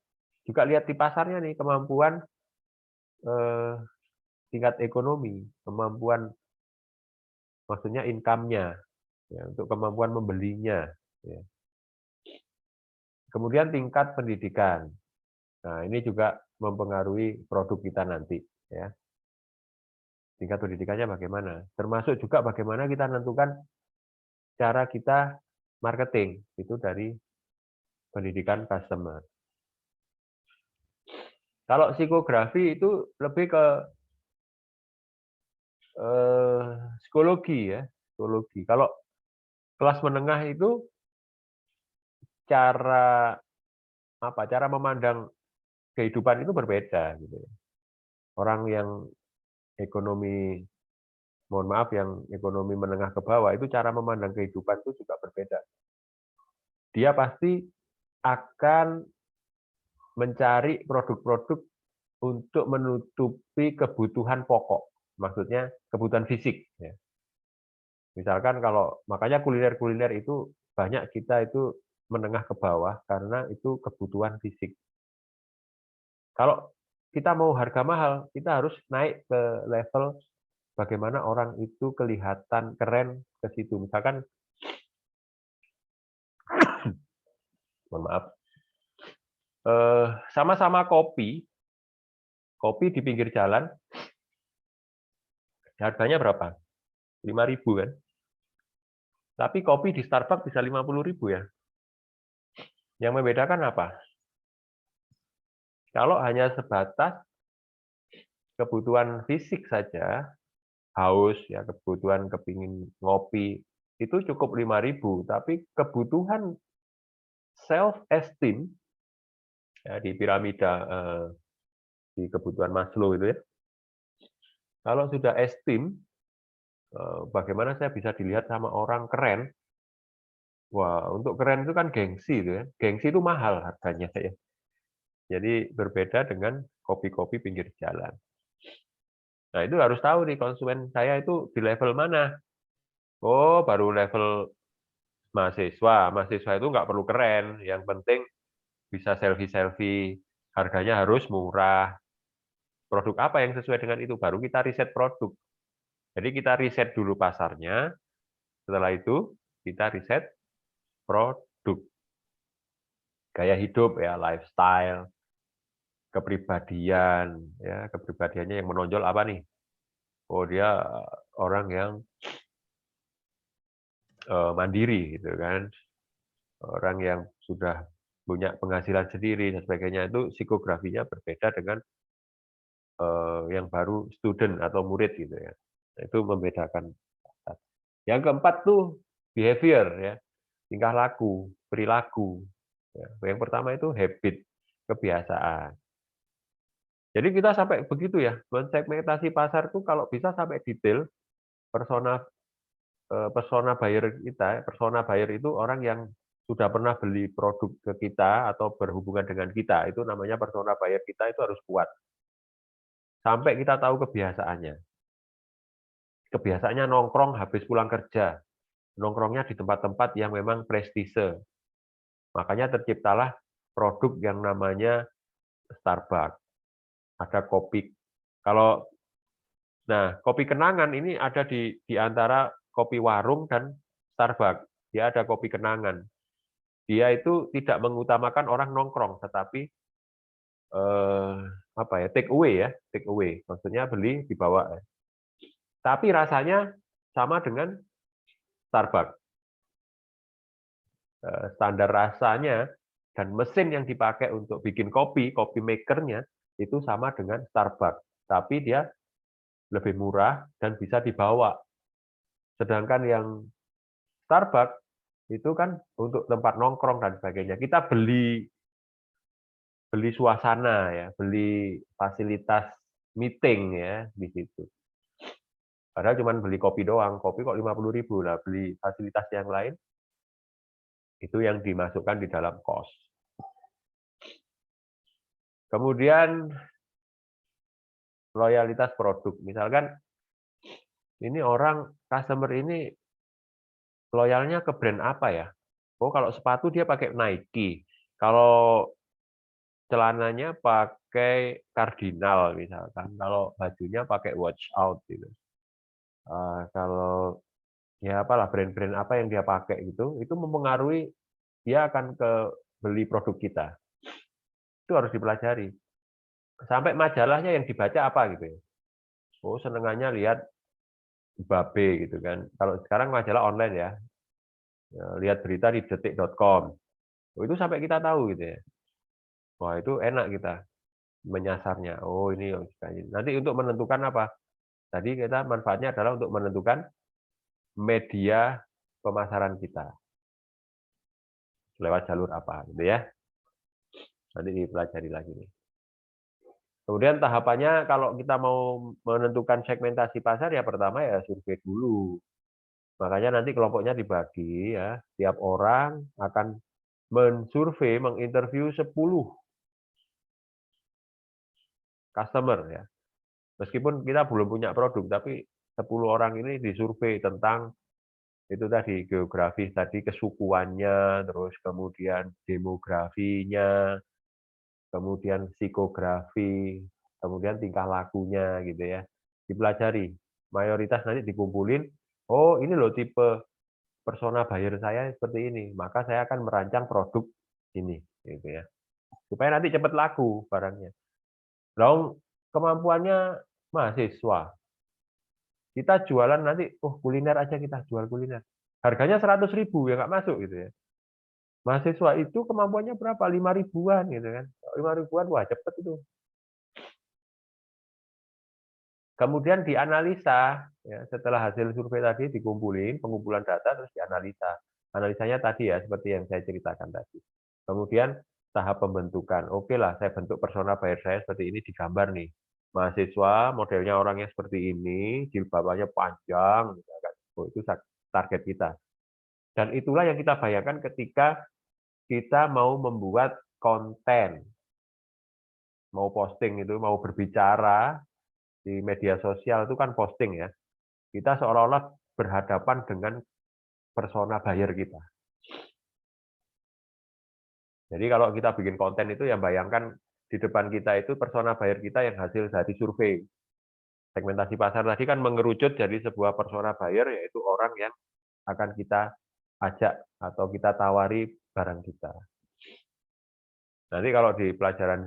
juga lihat di pasarnya nih, kemampuan tingkat ekonomi, kemampuan maksudnya income-nya, ya, untuk kemampuan membelinya. Ya. Kemudian tingkat pendidikan. Nah, ini juga mempengaruhi produk kita nanti. Ya. Tingkat pendidikannya bagaimana? Termasuk juga bagaimana kita menentukan cara kita marketing. Itu dari pendidikan customer. Kalau psikografi itu lebih ke psikologi ya, psikologi. Kalau kelas menengah itu cara memandang kehidupan itu berbeda gitu. Orang yang ekonomi mohon maaf yang ekonomi menengah ke bawah itu cara memandang kehidupan itu juga berbeda. Dia pasti akan mencari produk-produk untuk menutupi kebutuhan pokok, maksudnya kebutuhan fisik. Ya. Misalkan makanya kuliner-kuliner itu banyak kita itu menengah ke bawah karena itu kebutuhan fisik. Kalau kita mau harga mahal, kita harus naik ke level bagaimana orang itu kelihatan keren ke situ. Misalkan, mohon maaf, sama-sama kopi di pinggir jalan, harganya berapa? 5.000 kan? Tapi kopi di Starbucks bisa 50.000 ya. Yang membedakan apa? Kalau hanya sebatas kebutuhan fisik saja, haus, ya kebutuhan kepingin ngopi, itu cukup 5.000. Tapi kebutuhan self-esteem, ya, di piramida di kebutuhan Maslow itu ya, kalau sudah esteem, bagaimana saya bisa dilihat sama orang keren, wah untuk keren itu kan gengsi itu ya, gengsi itu mahal harganya ya. Jadi berbeda dengan kopi-kopi pinggir jalan. Nah itu harus tahu nih konsumen saya itu di level mana. Oh baru level Mahasiswa itu nggak perlu keren, yang penting bisa selfie-selfie, harganya harus murah. Produk apa yang sesuai dengan itu, baru kita riset produk. Jadi kita riset dulu pasarnya, setelah itu kita riset produk. Gaya hidup, ya, lifestyle, kepribadian, ya, kepribadiannya yang menonjol apa nih? Oh, dia orang yang mandiri, gitu kan. Orang yang sudah punya penghasilan sendiri dan sebagainya, itu psikografinya berbeda dengan yang baru student atau murid gitu ya. Itu membedakan. Yang keempat tuh behavior, ya, tingkah laku, perilaku. Ya. Yang pertama itu habit, kebiasaan. Jadi kita sampai begitu ya, mensegmentasi pasar tuh kalau bisa sampai detail persona buyer kita. Persona buyer itu orang yang sudah pernah beli produk ke kita atau berhubungan dengan kita. Itu namanya persona buyer kita, itu harus kuat. Sampai kita tahu kebiasaannya. Kebiasaannya nongkrong habis pulang kerja. Nongkrongnya di tempat-tempat yang memang prestise. Makanya terciptalah produk yang namanya Starbucks. Ada kopi. Nah, kopi kenangan ini ada di antara kopi warung dan Starbucks. Dia ada kopi kenangan. Dia itu tidak mengutamakan orang nongkrong, tetapi take away ya, take away. Maksudnya beli dibawa. Tapi rasanya sama dengan Starbucks. Standar rasanya dan mesin yang dipakai untuk bikin kopi makernya itu sama dengan Starbucks. Tapi dia lebih murah dan bisa dibawa. Sedangkan yang Starbucks itu kan untuk tempat nongkrong dan sebagainya. Kita beli suasana ya, beli fasilitas meeting ya di situ. Padahal cuma beli kopi doang, kopi kok 50.000 lah, beli fasilitas yang lain itu yang dimasukkan di dalam kos. Kemudian loyalitas produk. Misalkan ini orang customer ini loyalnya ke brand apa ya? Oh, kalau sepatu dia pakai Nike. Kalau celananya pakai Cardinal misalkan. Kalau bajunya pakai Watch Out gitu. Kalau ya apalah brand-brand apa yang dia pakai gitu, itu mempengaruhi dia akan ke beli produk kita. Itu harus dipelajari. Sampai majalahnya yang dibaca apa gitu ya. Oh, senengannya lihat Babe gitu kan. Kalau sekarang majalah online ya. Lihat berita di detik.com. Oh, itu sampai kita tahu gitu ya. Wah, itu enak kita menyasarnya. Oh, ini nanti untuk menentukan apa? Tadi kita manfaatnya adalah untuk menentukan media pemasaran kita. Lewat jalur apa gitu ya. Nanti dipelajari lagi nih. Kemudian tahapannya kalau kita mau menentukan segmentasi pasar ya pertama ya survei dulu. Makanya nanti kelompoknya dibagi ya. Tiap orang akan mensurvei, menginterview 10 customer ya. Meskipun kita belum punya produk, tapi 10 orang ini disurvei tentang itu tadi geografis tadi, kesukuannya, terus kemudian demografinya, kemudian psikografi, kemudian tingkah lakunya gitu ya. Dipelajari. Mayoritas nanti dikumpulin, oh ini loh tipe persona buyer saya seperti ini, maka saya akan merancang produk ini gitu ya. Supaya nanti cepat laku barangnya. Lalu kemampuannya mahasiswa. Kita jualan nanti, kuliner aja kita jual kuliner. Harganya 100.000 ya nggak masuk gitu ya. Mahasiswa itu kemampuannya berapa? 5.000-an gitu kan. 5.000-an wah cepet itu. Kemudian dianalisa, ya, setelah hasil survei tadi dikumpulin, pengumpulan data terus dianalisa. Analisanya tadi ya seperti yang saya ceritakan tadi. Kemudian tahap pembentukan. Oke lah, saya bentuk persona buyer saya seperti ini digambar nih. Mahasiswa modelnya orangnya seperti ini, jilbabannya panjang, itu target kita. Dan itulah yang kita bayangkan ketika kita mau membuat konten, mau posting itu, mau berbicara di media sosial itu kan posting ya. Kita seolah-olah berhadapan dengan persona buyer kita. Jadi kalau kita bikin konten itu ya bayangkan di depan kita itu persona buyer kita yang hasil dari survei. Segmentasi pasar tadi kan mengerucut jadi sebuah persona buyer, yaitu orang yang akan kita ajak atau kita tawari barang kita. Nanti kalau di pelajaran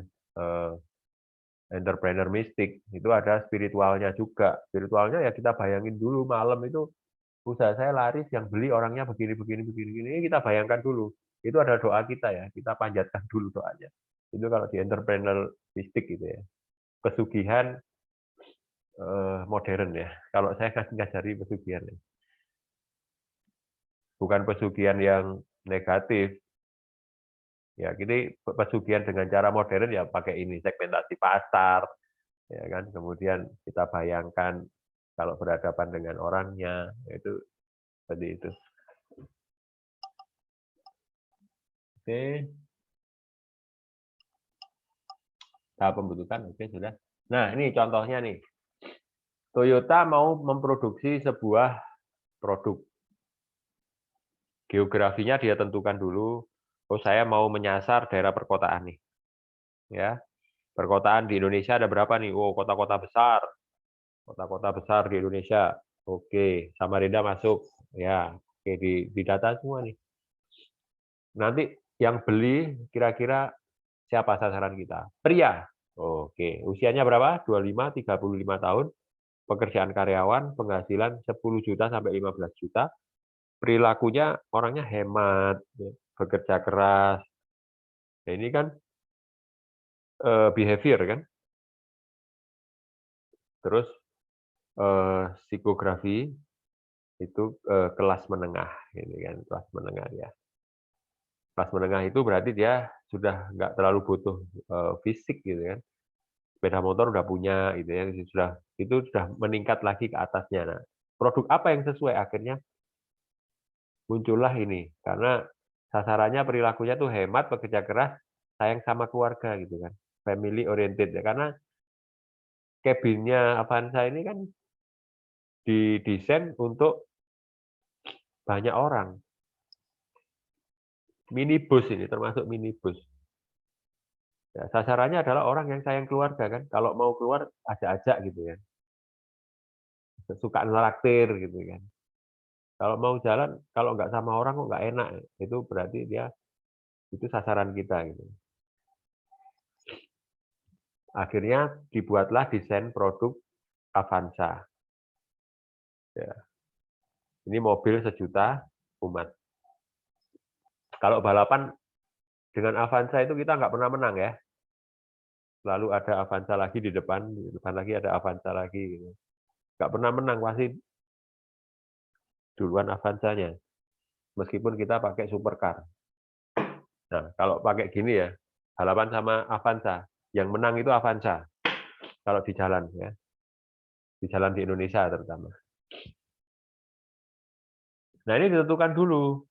entrepreneur mistik itu ada spiritualnya juga. Spiritualnya ya kita bayangin dulu malam itu usaha saya laris, yang beli orangnya begini, begini, begini, begini. Ini kita bayangkan dulu. Itu ada doa kita ya, kita panjatkan dulu doanya. Itu kalau di entrepreneur mistik gitu ya. Pesugihan modern ya. Kalau saya kan ngajari pesugihan. Ya. Bukan pesugihan yang negatif. Ya, ini pesugihan dengan cara modern ya pakai ini segmentasi pasar, ya kan. Kemudian kita bayangkan kalau berhadapan dengan orangnya, itu seperti itu. Oke. Tahap pembentukan, oke sudah. Nah, ini contohnya nih. Toyota mau memproduksi sebuah produk. Geografinya dia tentukan dulu. Oh, saya mau menyasar daerah perkotaan nih. Ya. Perkotaan di Indonesia ada berapa nih? Oh, kota-kota besar. Kota-kota besar di Indonesia. Oke, Samarinda masuk. Ya, oke di data semua nih. Nanti yang beli kira-kira siapa sasaran kita? Pria. Oke, usianya berapa? 25, 35 tahun. Pekerjaan karyawan, penghasilan 10 juta sampai 15 juta. Perilakunya orangnya hemat, bekerja keras. Nah, ini kan behavior kan. Terus psikografi itu kelas menengah, ini kan kelas menengah ya. Kelas menengah itu berarti dia sudah nggak terlalu butuh fisik gitu kan. Sepeda motor udah punya gitu ya, itu sudah meningkat lagi ke atasnya. Nah, produk apa yang sesuai akhirnya muncullah ini karena sasarannya perilakunya tuh hemat, bekerja keras, sayang sama keluarga gitu kan. Family oriented ya, karena cabinnya Avanza ini kan didesain untuk banyak orang. Minibus ini termasuk minibus. Ya, sasarannya adalah orang yang sayang keluarga kan. Kalau mau keluar ajak-ajak gitu ya. Suka ngelaktir gitu kan. Kalau mau jalan, kalau nggak sama orang kok nggak enak. Itu berarti dia itu sasaran kita gitu. Akhirnya dibuatlah desain produk Avanza. Ya. Ini mobil sejuta umat. Kalau balapan dengan Avanza itu kita nggak pernah menang ya. Lalu ada Avanza lagi di depan lagi ada Avanza lagi. Gitu. Nggak pernah menang, pasti duluan Avanzanya. Meskipun kita pakai supercar. Nah, kalau pakai gini ya, balapan sama Avanza. Yang menang itu Avanza. Kalau di jalan ya. Di jalan di Indonesia terutama. Nah, ini ditentukan dulu.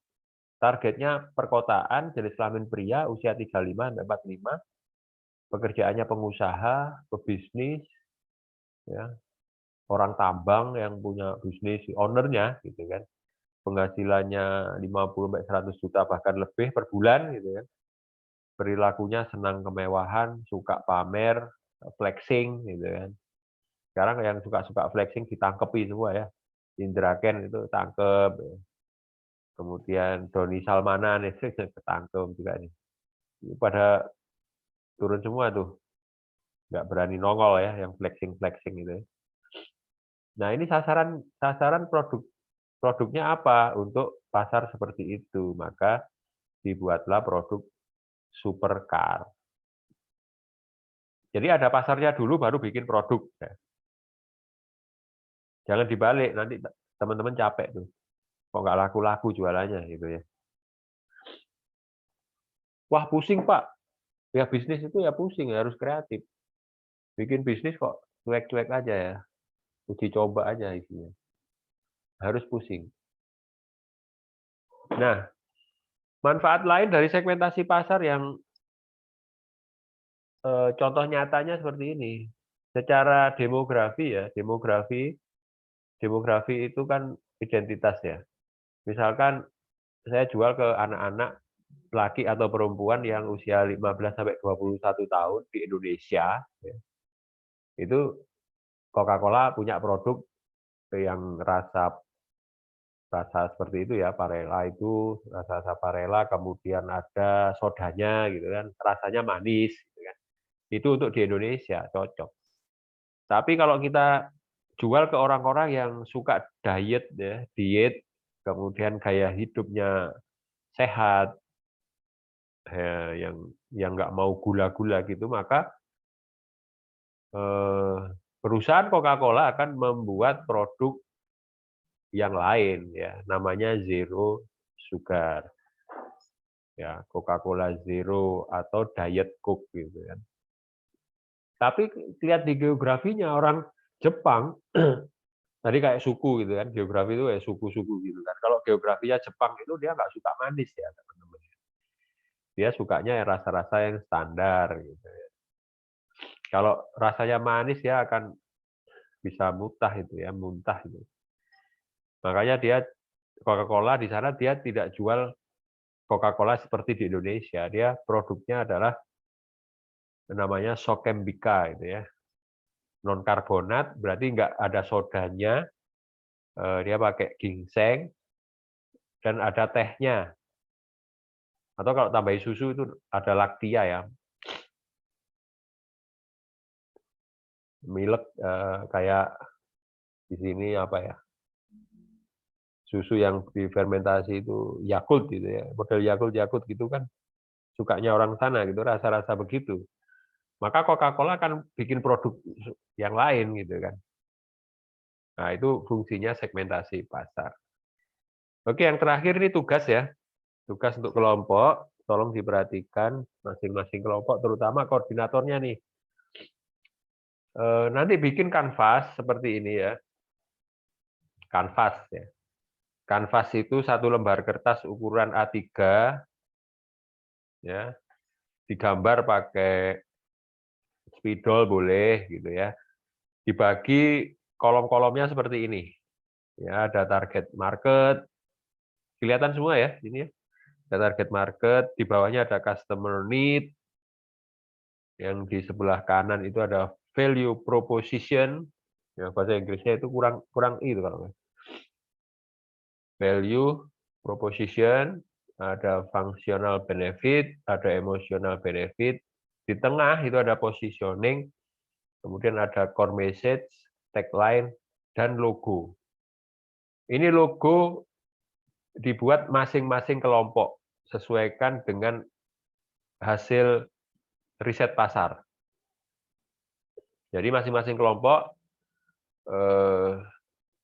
Targetnya perkotaan, jenis kelamin pria, usia 35-45, pekerjaannya pengusaha, pebisnis, ya, orang tambang yang punya bisnis, ownernya, gitu kan, penghasilannya 50-100 juta bahkan lebih per bulan, gitu kan, perilakunya senang kemewahan, suka pamer, flexing, gitu kan. Sekarang yang suka-suka flexing ditangkepi semua ya, Indra Ken itu tangkep, kemudian Doni Salmanan itu ketangkep juga nih. Pada turun semua tuh, nggak berani nongol ya, yang flexing gitu. Nah ini sasaran produknya apa untuk pasar seperti itu, maka dibuatlah produk supercar. Jadi ada pasarnya dulu, baru bikin produk. Jangan dibalik, nanti teman-teman capek tuh, kok nggak laku-laku jualannya gitu ya. Wah pusing Pak, ya bisnis itu ya pusing, harus kreatif. Bikin bisnis kok cuek-cuek aja ya, uji coba aja isinya. Harus pusing. Nah, manfaat lain dari segmentasi pasar yang contoh nyatanya seperti ini. Secara demografi ya, demografi itu kan identitas ya. Misalkan saya jual ke anak-anak laki atau perempuan yang usia 15 sampai 21 tahun di Indonesia, ya. Itu Coca-Cola punya produk yang rasa seperti itu ya, Parela itu rasa Parela, kemudian ada sodanya gitu kan, rasanya manis gitu kan. Itu untuk di Indonesia cocok. Tapi kalau kita jual ke orang-orang yang suka diet ya, diet, kemudian gaya hidupnya sehat, yang nggak mau gula-gula gitu, maka perusahaan Coca-Cola akan membuat produk yang lain ya, namanya zero sugar. Ya, Coca-Cola Zero atau Diet Coke gitu kan. Tapi lihat di geografinya orang Jepang tadi kayak suku gitu kan, geografi itu kayak suku-suku gitu kan. Kalau geografinya Jepang itu dia nggak suka manis ya teman-teman. Dia sukanya rasa-rasa yang standar gitu. Kalau rasanya manis ya akan bisa muntah itu ya, muntah itu. Makanya dia Coca-Cola di sana dia tidak jual Coca-Cola seperti di Indonesia. Dia produknya adalah namanya Sokembika itu ya. Non karbonat berarti nggak ada sodanya. Dia pakai ginseng dan ada tehnya. Atau kalau tambahin susu itu ada laktia ya. Milk kayak di sini apa ya? Susu yang difermentasi itu Yakult gitu ya. Model Yakult gitu kan sukanya orang sana gitu, rasa-rasa begitu. Maka Coca-Cola akan bikin produk yang lain gitu kan. Nah, itu fungsinya segmentasi pasar. Oke, yang terakhir ini tugas ya. Tugas untuk kelompok, tolong diperhatikan masing-masing kelompok, terutama koordinatornya nih. Nanti bikin kanvas seperti ini ya. Kanvas ya. Kanvas itu satu lembar kertas ukuran A3 ya. Digambar pakai spidol boleh gitu ya. Dibagi kolom-kolomnya seperti ini. Ya, ada target market. Kelihatan semua ya ini ya. Ada target market, di bawahnya ada customer need. Yang di sebelah kanan itu ada value proposition. Ya, bahasa Inggrisnya itu kurang itu kalau value proposition, ada functional benefit, ada emotional benefit. Di tengah itu ada positioning, kemudian ada core message, tagline, dan logo. Ini logo dibuat masing-masing kelompok, sesuaikan dengan hasil riset pasar. Jadi masing-masing kelompok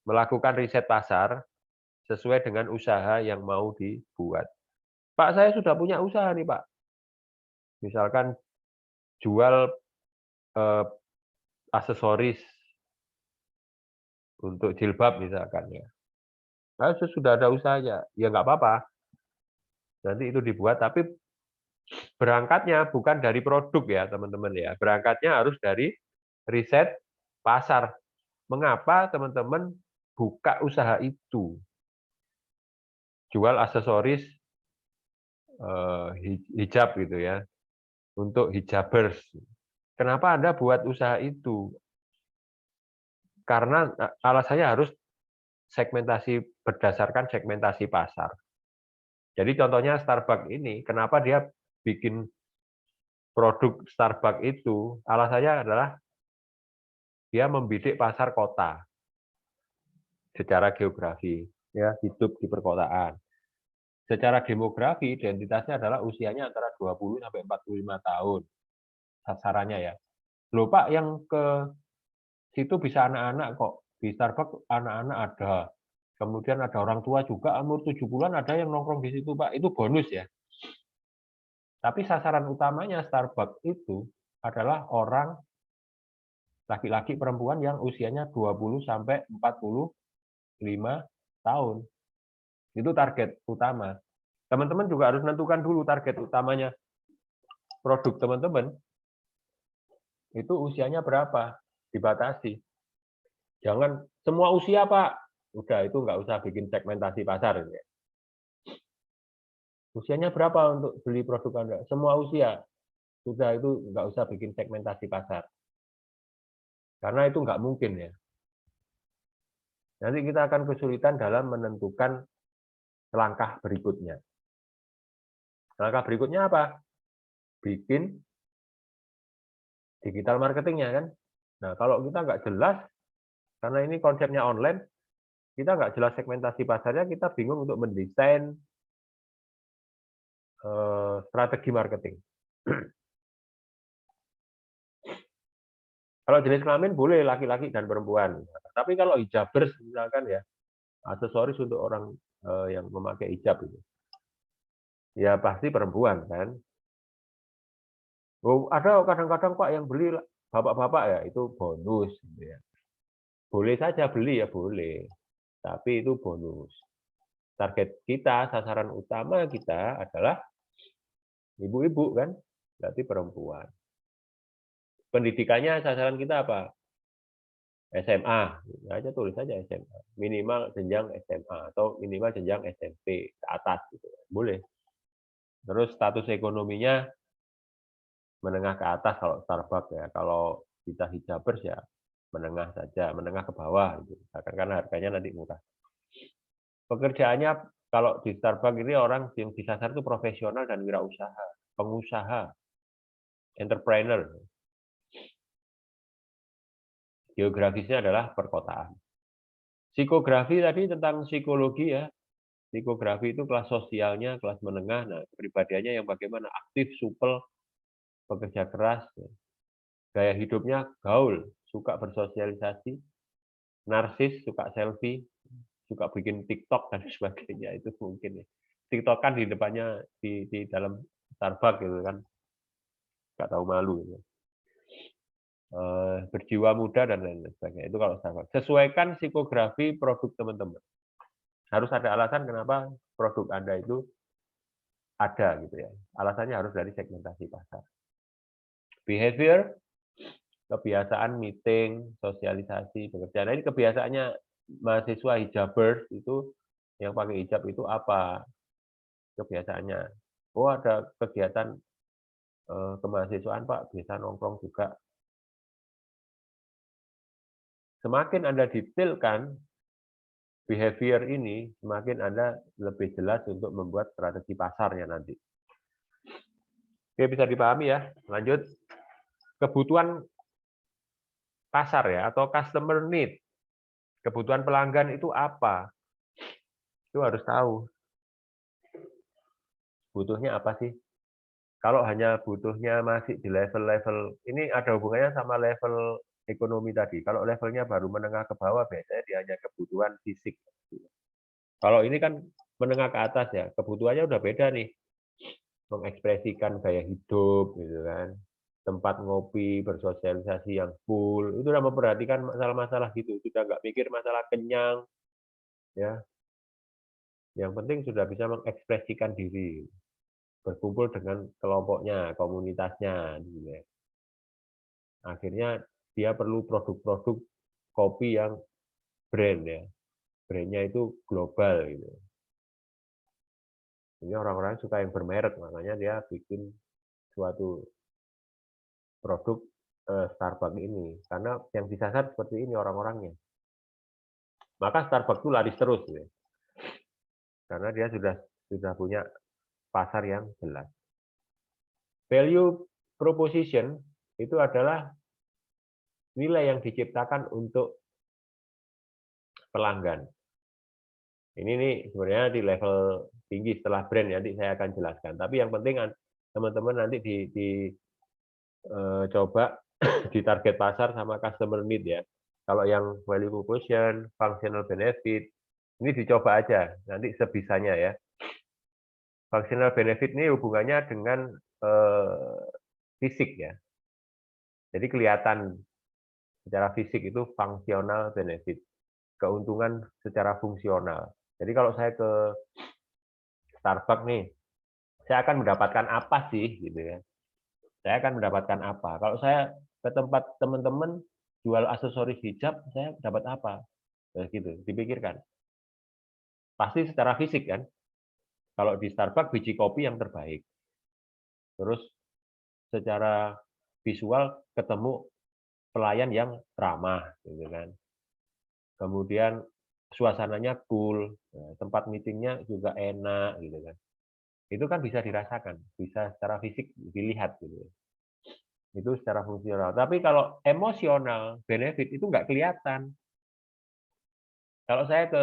melakukan riset pasar sesuai dengan usaha yang mau dibuat. Pak, saya sudah punya usaha nih, Pak. Misalkan jual aksesoris untuk jilbab misalkan ya. Nah, sudah ada usahanya, ya nggak apa-apa. Nanti itu dibuat, tapi berangkatnya bukan dari produk ya teman-teman ya. Berangkatnya harus dari riset pasar. Mengapa teman-teman buka usaha itu? Jual aksesoris hijab gitu ya, untuk hijabers. Kenapa Anda buat usaha itu? Karena alasannya harus segmentasi berdasarkan segmentasi pasar. Jadi contohnya Starbucks ini, kenapa dia bikin produk Starbucks itu? Alasannya adalah dia membidik pasar kota secara geografi, ya hidup di perkotaan. Secara demografi, identitasnya adalah usianya antara 20 sampai 45 tahun. Sasarannya ya. Loh Pak, yang ke situ bisa anak-anak kok. Di Starbucks anak-anak ada. Kemudian ada orang tua juga, umur 70-an ada yang nongkrong di situ Pak. Itu bonus ya. Tapi sasaran utamanya Starbucks itu adalah orang laki-laki perempuan yang usianya 20 sampai 45 tahun. Itu target utama. Teman-teman juga harus menentukan dulu target utamanya. Produk teman-teman itu usianya berapa? Dibatasi. Jangan semua usia, Pak. Udah itu nggak usah bikin segmentasi pasar. Usianya berapa untuk beli produk Anda? Semua usia. Sudah, itu nggak usah bikin segmentasi pasar. Karena itu nggak mungkin ya. Nanti kita akan kesulitan dalam menentukan langkah berikutnya. Langkah berikutnya apa? Bikin digital marketingnya kan. Nah, kalau kita nggak jelas, karena ini konsepnya online, kita nggak jelas segmentasi pasarnya, kita bingung untuk mendesain strategi marketing. Kalau jenis kelamin boleh laki-laki dan perempuan. Tapi kalau hijabers misalkan ya, aksesoris untuk orang yang memakai hijab itu, ya pasti perempuan kan. Oh, ada kadang-kadang Pak yang beli bapak-bapak ya, itu bonus gitu ya. Boleh saja beli ya boleh, tapi itu bonus. Target kita, sasaran utama kita adalah ibu-ibu kan, berarti perempuan. Pendidikannya sasaran kita apa? SMA, aja tulis saja SMA. Minimal jenjang SMA atau minimal jenjang SMP ke atas gitu. Boleh. Terus status ekonominya menengah ke atas kalau Starbucks ya. Kalau kita hijabers ya menengah saja, menengah ke bawah gitu. Karena harganya nanti murah. Pekerjaannya kalau di Starbucks ini orang yang disasar itu profesional dan wirausaha, pengusaha, entrepreneur. Geografisnya adalah perkotaan. Psikografi tadi tentang psikologi ya. Psikografi itu kelas sosialnya, kelas menengah. Nah, kepribadiannya yang bagaimana? Aktif, supel, pekerja keras. Gaya hidupnya gaul, suka bersosialisasi, narsis, suka selfie, suka bikin TikTok dan sebagainya. Itu mungkin ya. TikTok kan di depannya di dalam Starbucks gitu kan. Nggak tahu malu. Ya. Berjiwa muda dan lain sebagainya. Itu kalau Starbucks. Sesuaikan psikografi produk teman-teman. Harus ada alasan kenapa produk Anda itu ada gitu ya. Alasannya harus dari segmentasi pasar. Behavior, kebiasaan meeting, sosialisasi, bekerja. Nah, ini kebiasaannya mahasiswa hijabers itu yang pakai hijab itu apa? Kebiasaannya. Oh, ada kegiatan kemahasiswaan Pak, bisa nongkrong juga. Semakin Anda detailkan behavior ini, semakin Anda lebih jelas untuk membuat strategi pasarnya nanti. Oke, bisa dipahami ya. Lanjut. Kebutuhan pasar ya, atau customer need. Kebutuhan pelanggan itu apa? Itu harus tahu. Butuhnya apa sih? Kalau hanya butuhnya masih di level-level, ini ada hubungannya sama level ekonomi tadi. Kalau levelnya baru menengah ke bawah, biasanya dia hanya kebutuhan fisik. Kalau ini kan menengah ke atas ya, kebutuhannya udah beda nih. Mengekspresikan gaya hidup, gitu kan. Tempat ngopi, bersosialisasi yang full, itu udah memperhatikan masalah-masalah gitu. Sudah nggak mikir masalah kenyang, ya. Yang penting sudah bisa mengekspresikan diri. Berkumpul dengan kelompoknya, komunitasnya. Gitu ya. Akhirnya dia perlu produk-produk kopi yang brand ya. Brandnya itu global gitu. Ini orang-orang suka yang bermerek, makanya dia bikin suatu produk Starbucks ini. Karena yang disasar seperti ini orang-orangnya. Maka Starbucks itu laris terus gitu. Karena dia sudah punya pasar yang jelas. Value proposition itu adalah nilai yang diciptakan untuk pelanggan. Ini nih sebenarnya di level tinggi setelah brand, nanti saya akan jelaskan. Tapi yang penting teman-teman nanti coba di target pasar sama customer need ya. Kalau yang value proposition, functional benefit, ini dicoba aja nanti sebisanya ya. Functional benefit ini hubungannya dengan fisik ya. Jadi kelihatan secara fisik itu functional benefit, keuntungan secara fungsional. Jadi kalau saya ke Starbucks nih, saya akan mendapatkan apa sih gitu ya. Saya akan mendapatkan apa? Kalau saya ke tempat teman-teman jual aksesoris hijab, saya dapat apa? Nah, gitu, dipikirkan. Pasti secara fisik kan. Kalau di Starbucks biji kopi yang terbaik. Terus secara visual ketemu pelayan yang ramah, gitu kan. Kemudian suasananya cool, tempat meetingnya juga enak, gitu kan. Itu kan bisa dirasakan, bisa secara fisik dilihat, gitu. Itu secara fungsional. Tapi kalau emosional, benefit itu nggak kelihatan. Kalau saya ke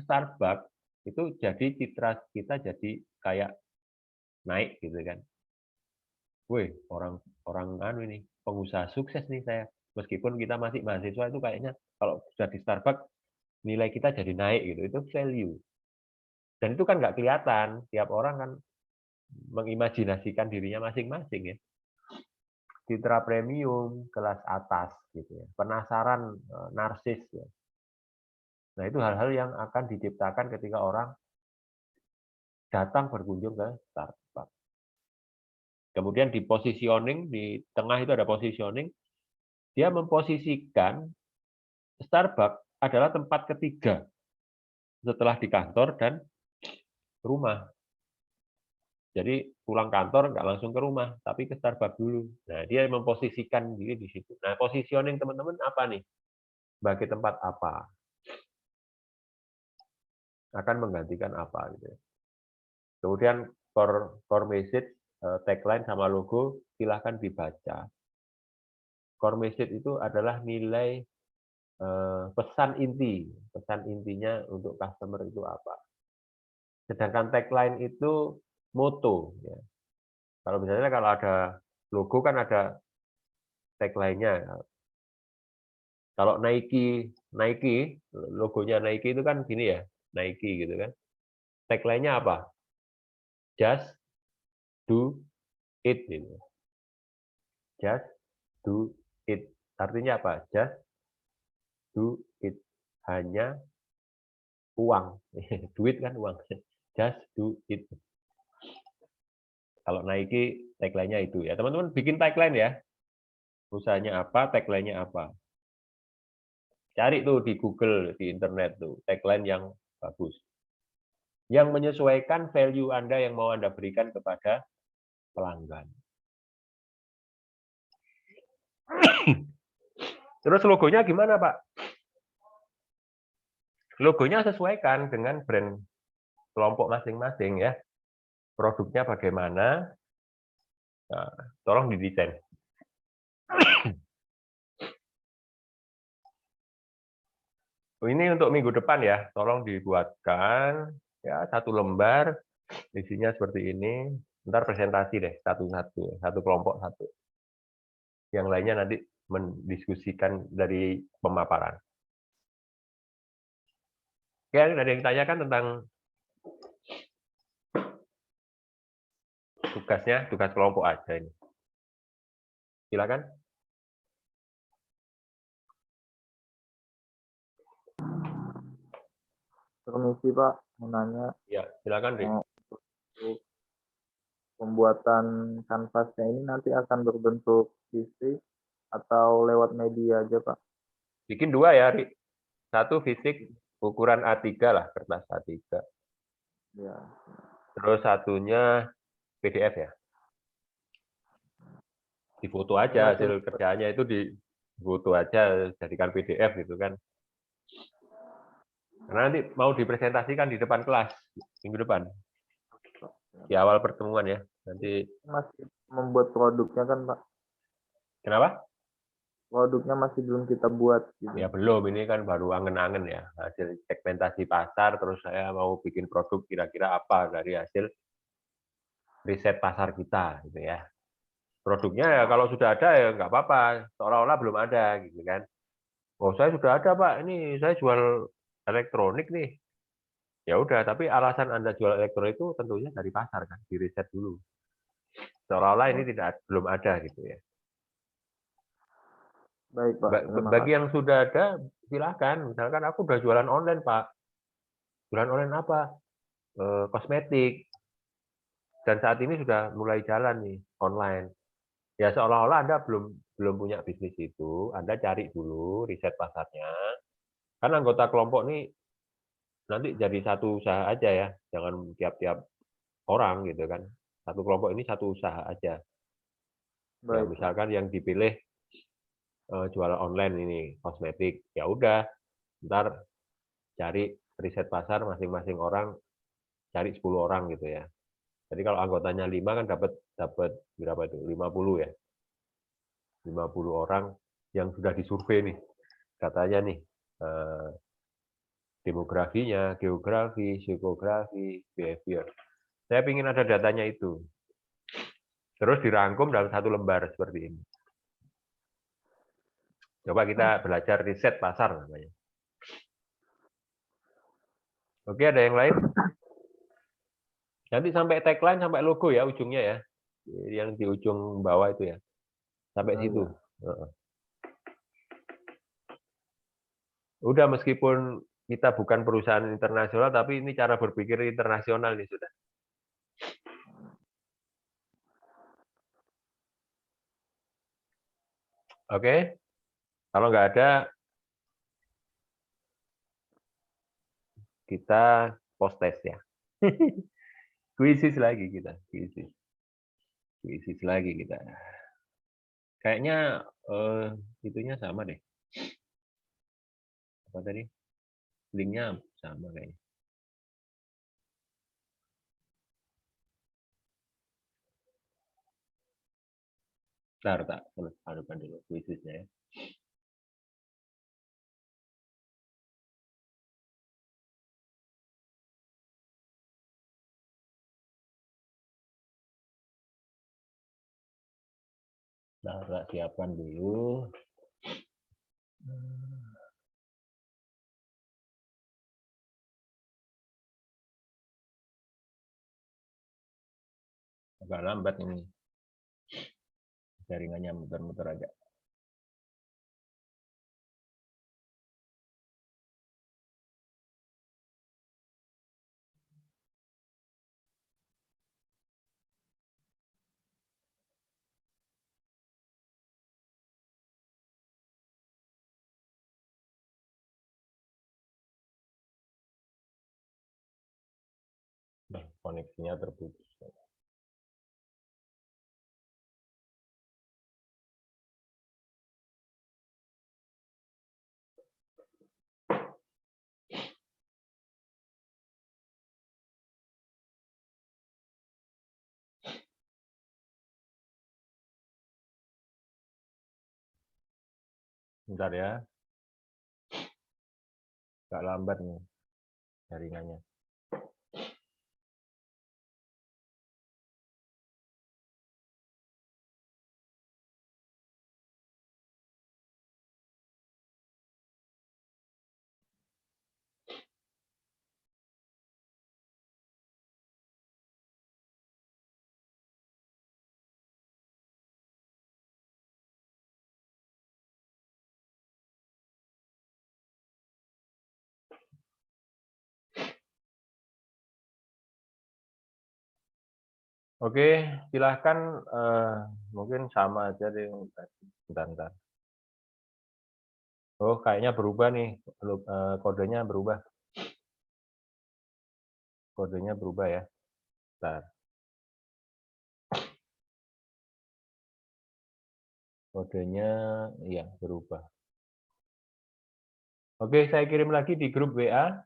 Starbucks, itu jadi citra kita jadi kayak naik, gitu kan. Wih, orang ini pengusaha sukses nih saya. Meskipun kita masih mahasiswa itu kayaknya kalau sudah di Starbucks nilai kita jadi naik gitu. Itu value. Dan itu kan nggak kelihatan. Tiap orang kan mengimajinasikan dirinya masing-masing ya. Citra premium kelas atas gitu ya. Penasaran, narsis ya. Nah, itu hal-hal yang akan diciptakan ketika orang datang berkunjung ke Starbucks. Kemudian di positioning, di tengah itu ada positioning, dia memposisikan Starbucks adalah tempat ketiga setelah di kantor dan rumah. Jadi pulang kantor nggak langsung ke rumah, tapi ke Starbucks dulu. Nah, dia memposisikan diri di situ. Nah, positioning teman-teman apa nih? Sebagai tempat apa? Akan menggantikan apa gitu. Kemudian core message, tagline sama logo silahkan dibaca. Core message itu adalah nilai pesan intinya untuk customer itu apa. Sedangkan tagline itu moto. Ya. Kalau misalnya kalau ada logo kan ada tagline-nya. Kalau Nike, logonya Nike itu kan gini ya, Nike gitu kan. Tagline-nya apa? Just do it. Gitu. Just do it. Artinya apa? Just do it. Hanya uang. Duit kan uang. Just do it. Kalau Nike tagline-nya itu ya. Teman-teman bikin tagline ya. Usahanya apa, tagline-nya apa. Cari tuh di Google, di internet tuh, tagline yang bagus. Yang menyesuaikan value Anda yang mau Anda berikan kepada pelanggan. Terus logonya gimana, Pak? Logonya sesuaikan dengan brand kelompok masing-masing ya. Produknya bagaimana? Nah, tolong didesain. Ini untuk minggu depan ya, tolong dibuatkan ya 1 lembar, isinya seperti ini. Ntar presentasi deh satu-satu, satu kelompok satu. Yang lainnya nanti mendiskusikan dari pemaparan. Oke, ada yang ditanyakan tentang tugasnya, tugas kelompok aja ini. Silakan. Permisi Pak, mau nanya. Ya, silakan, Rik. Untuk pembuatan kanvasnya ini nanti akan berbentuk fisik atau lewat media aja Pak? Bikin 2 ya, Rik. 1 fisik ukuran A3 lah, kertas A3. Ya. Terus satunya PDF ya. Difoto aja hasil kerjaannya itu difoto aja, jadikan PDF gitu kan. Karena nanti mau dipresentasikan di depan kelas minggu depan. Di awal pertemuan ya. Nanti masih membuat produknya kan Pak? kenapa? Produknya masih belum kita buat gitu. Ya belum, ini kan baru angen-angen ya. Hasil segmentasi pasar, terus saya mau bikin produk kira-kira apa dari hasil riset pasar kita gitu ya. Produknya ya kalau sudah ada ya nggak apa-apa, seolah-olah belum ada gitu kan. Oh saya sudah ada Pak, ini saya jual elektronik nih. Ya udah, tapi alasan Anda jual elektronik itu tentunya dari pasar kan, di riset dulu. Seolah-olah ini belum ada gitu ya. Baik Pak, Bagi yang sudah ada, silakan. Misalkan aku udah jualan online Pak. Jualan online apa? Kosmetik. Dan saat ini sudah mulai jalan nih online. Ya seolah-olah Anda belum punya bisnis itu, Anda cari dulu riset pasarnya. Kan anggota kelompok ini nanti jadi satu usaha aja ya, jangan tiap-tiap orang gitu kan. Satu kelompok ini satu usaha aja. Ya Baik, Pak. misalkan yang dipilih jualan online ini kosmetik, ya udah ntar cari riset pasar masing-masing orang cari 10 orang gitu ya. Jadi kalau anggotanya 5 kan dapat berapa itu? 50 ya. 50 orang yang sudah disurvei nih. Katanya nih demografinya, geografi, psikografi, behavior. Saya ingin ada datanya itu. Terus dirangkum dalam satu lembar seperti ini. Coba kita belajar riset pasar namanya. Oke, ada yang lain? Nanti sampai tagline, sampai logo ya ujungnya ya. Yang di ujung bawah itu ya. Sampai situ. Udah meskipun kita bukan perusahaan internasional, tapi ini cara berpikir internasional nih sudah. Oke, kalau nggak ada, kita post test ya. Kuisis lagi kita, kuisis lagi kita. Kayaknya itunya sama deh. Apa tadi? Linknya sama kayaknya. Bentar, tak adukan dulu kuisisnya ya. Nah, tak siapkan dulu. Agak lambat ini. Jaringannya muter-muter aja. Nah, koneksinya terputus. Bentar ya. Agak lambat nih jaringannya. Oke, silahkan mungkin sama aja deh. Bentar. Oh, kayaknya berubah nih. Kodenya berubah. Kodenya berubah ya. Bentar. Kodenya iya berubah. Oke, saya kirim lagi di grup WA.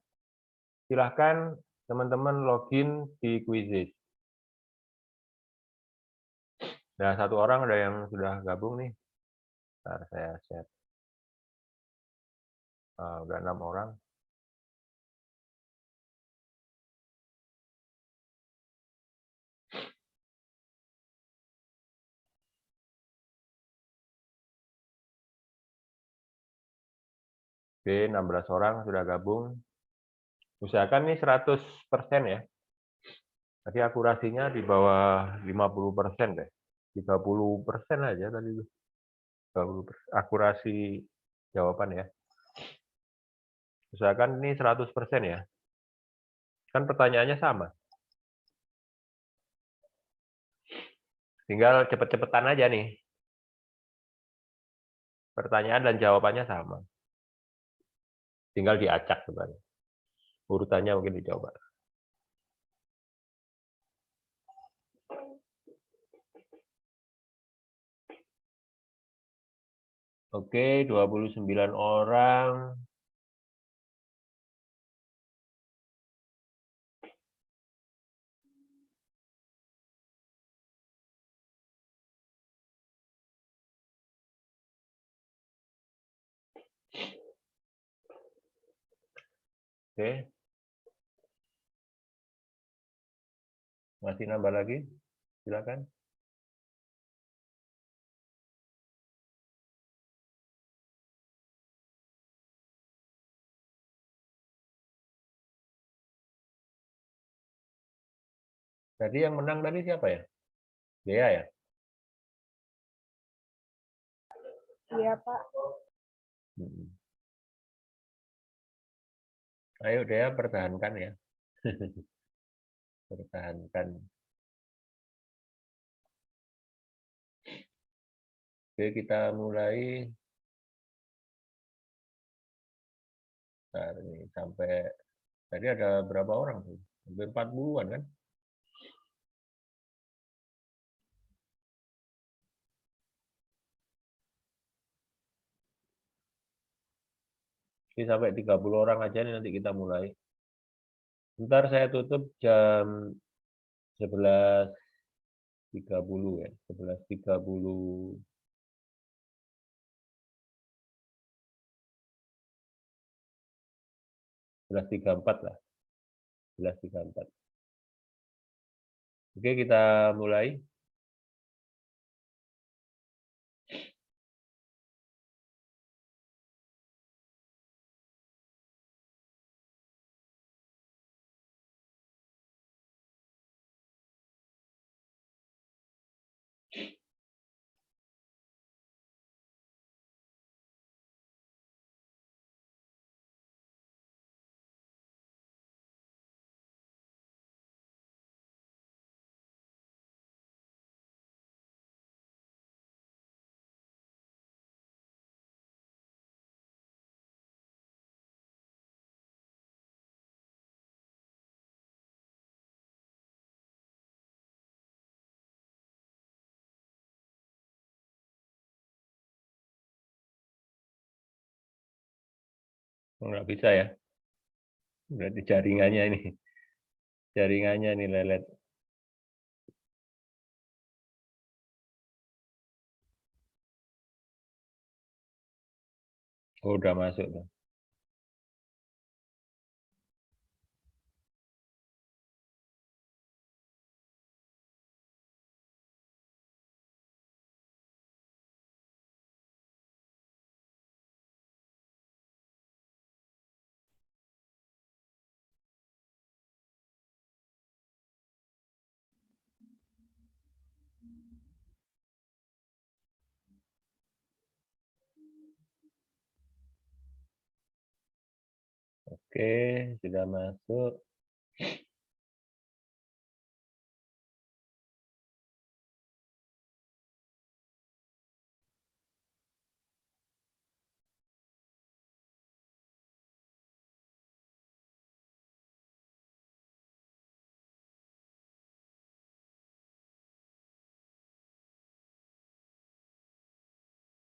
Silahkan teman-teman login di Quizizz. Nah, satu orang ada yang sudah gabung nih. Bentar, saya share. Udah 6 orang. Oke, 16 orang sudah gabung. Usahakan nih 100% ya. Tadi akurasinya di bawah 50% deh. 30% aja tadi. 30%. Akurasi jawaban ya. Usahakan ini 100% ya. Kan pertanyaannya sama. Tinggal cepet-cepetan aja nih. Pertanyaan dan jawabannya sama. Tinggal diacak sebenarnya. Urutannya mungkin dicoba. Oke, 29 orang. Oke. Masih nambah lagi? Silakan. Tadi yang menang tadi siapa ya? Dea ya? Iya, Pak. Hmm. Ayo Dea, pertahankan ya. Pertahankan. Oke, kita mulai. Nah, ini sampai tadi ada berapa orang tuh? Hampir 40-an kan? Oke, sampai 30 orang aja nih nanti kita mulai. Ntar saya tutup jam 11.30 ya. 11.30. 11.34 lah. 11.34. Oke, kita mulai. Nggak bisa ya. Berarti jaringannya ini. Jaringannya ini lelet. Oh, udah masuk tuh. Oke, sudah masuk.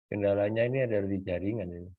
Kendalanya ini ada di jaringan ini.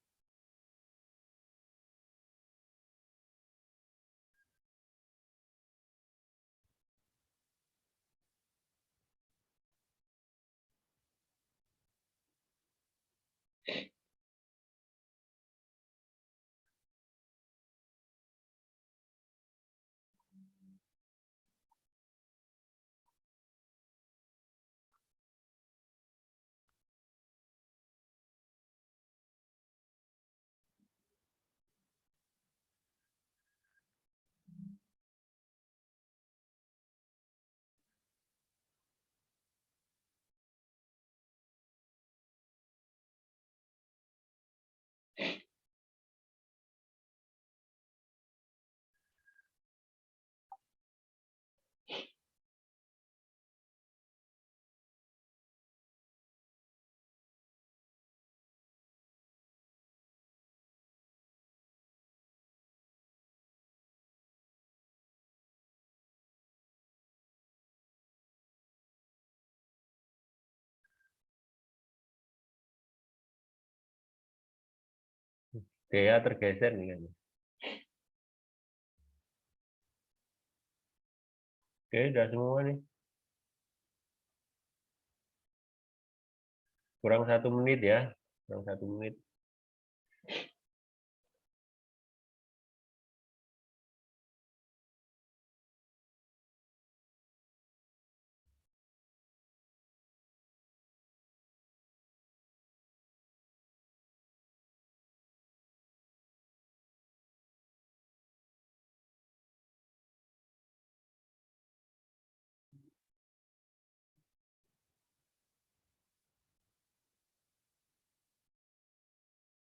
Dea tergeser nih kan. Oke, udah semua nih. Kurang 1 menit ya. Kurang 1 menit.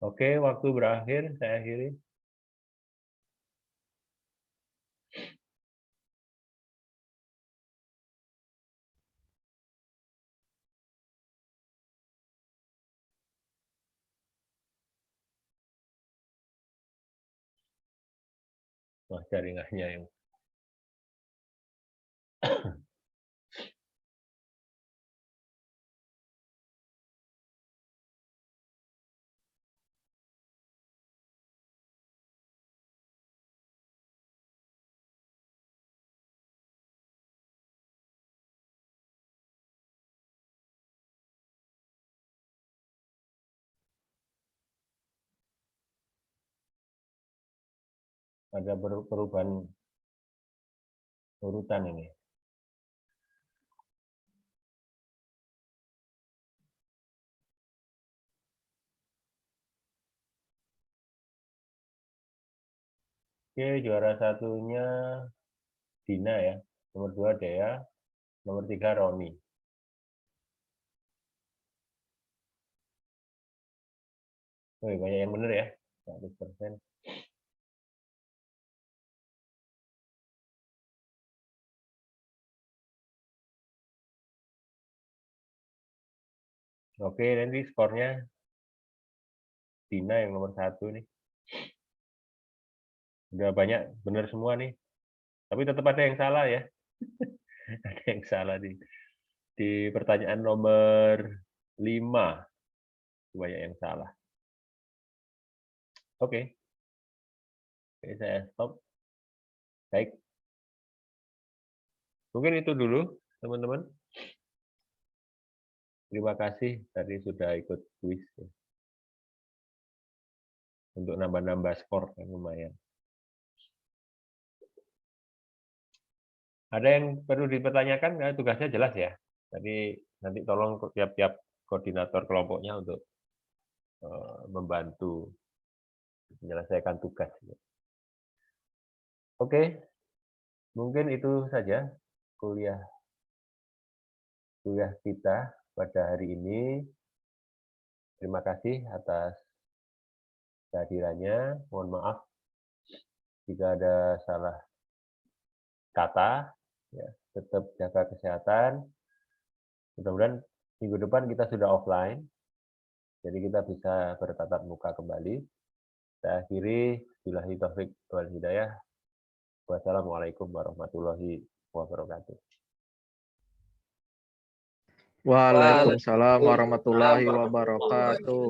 Oke, waktu berakhir. Saya akhiri. Wah, jaringannya yang ada perubahan urutan ini. Oke, juara satunya Dina ya. Nomor 2 Dea. Nomor 3 Roni. Oh, banyak yang benar ya. 100%. Oke, nanti skornya Dina yang nomor 1 nih. Udah banyak benar semua nih. Tapi tetap ada yang salah ya. Ada yang salah di pertanyaan nomor 5. Banyak yang salah. Oke. Oke, saya stop. Baik. Mungkin itu dulu, teman-teman. Terima kasih tadi sudah ikut kuis. Untuk nambah-nambah skor yang lumayan. Ada yang perlu dipertanyakan? Nah, tugasnya jelas ya. Jadi nanti tolong tiap-tiap koordinator kelompoknya untuk membantu menyelesaikan tugas. Oke, mungkin itu saja kuliah kita pada hari ini. Terima kasih atas kehadirannya. Mohon maaf jika ada salah kata. Ya, tetap jaga kesehatan. Mudah-mudahan minggu depan kita sudah offline. Jadi kita bisa bertatap muka kembali. Saya akhiri, billahi taufik wal hidayah. Wassalamualaikum warahmatullahi wabarakatuh. Waalaikumsalam warahmatullahi wabarakatuh.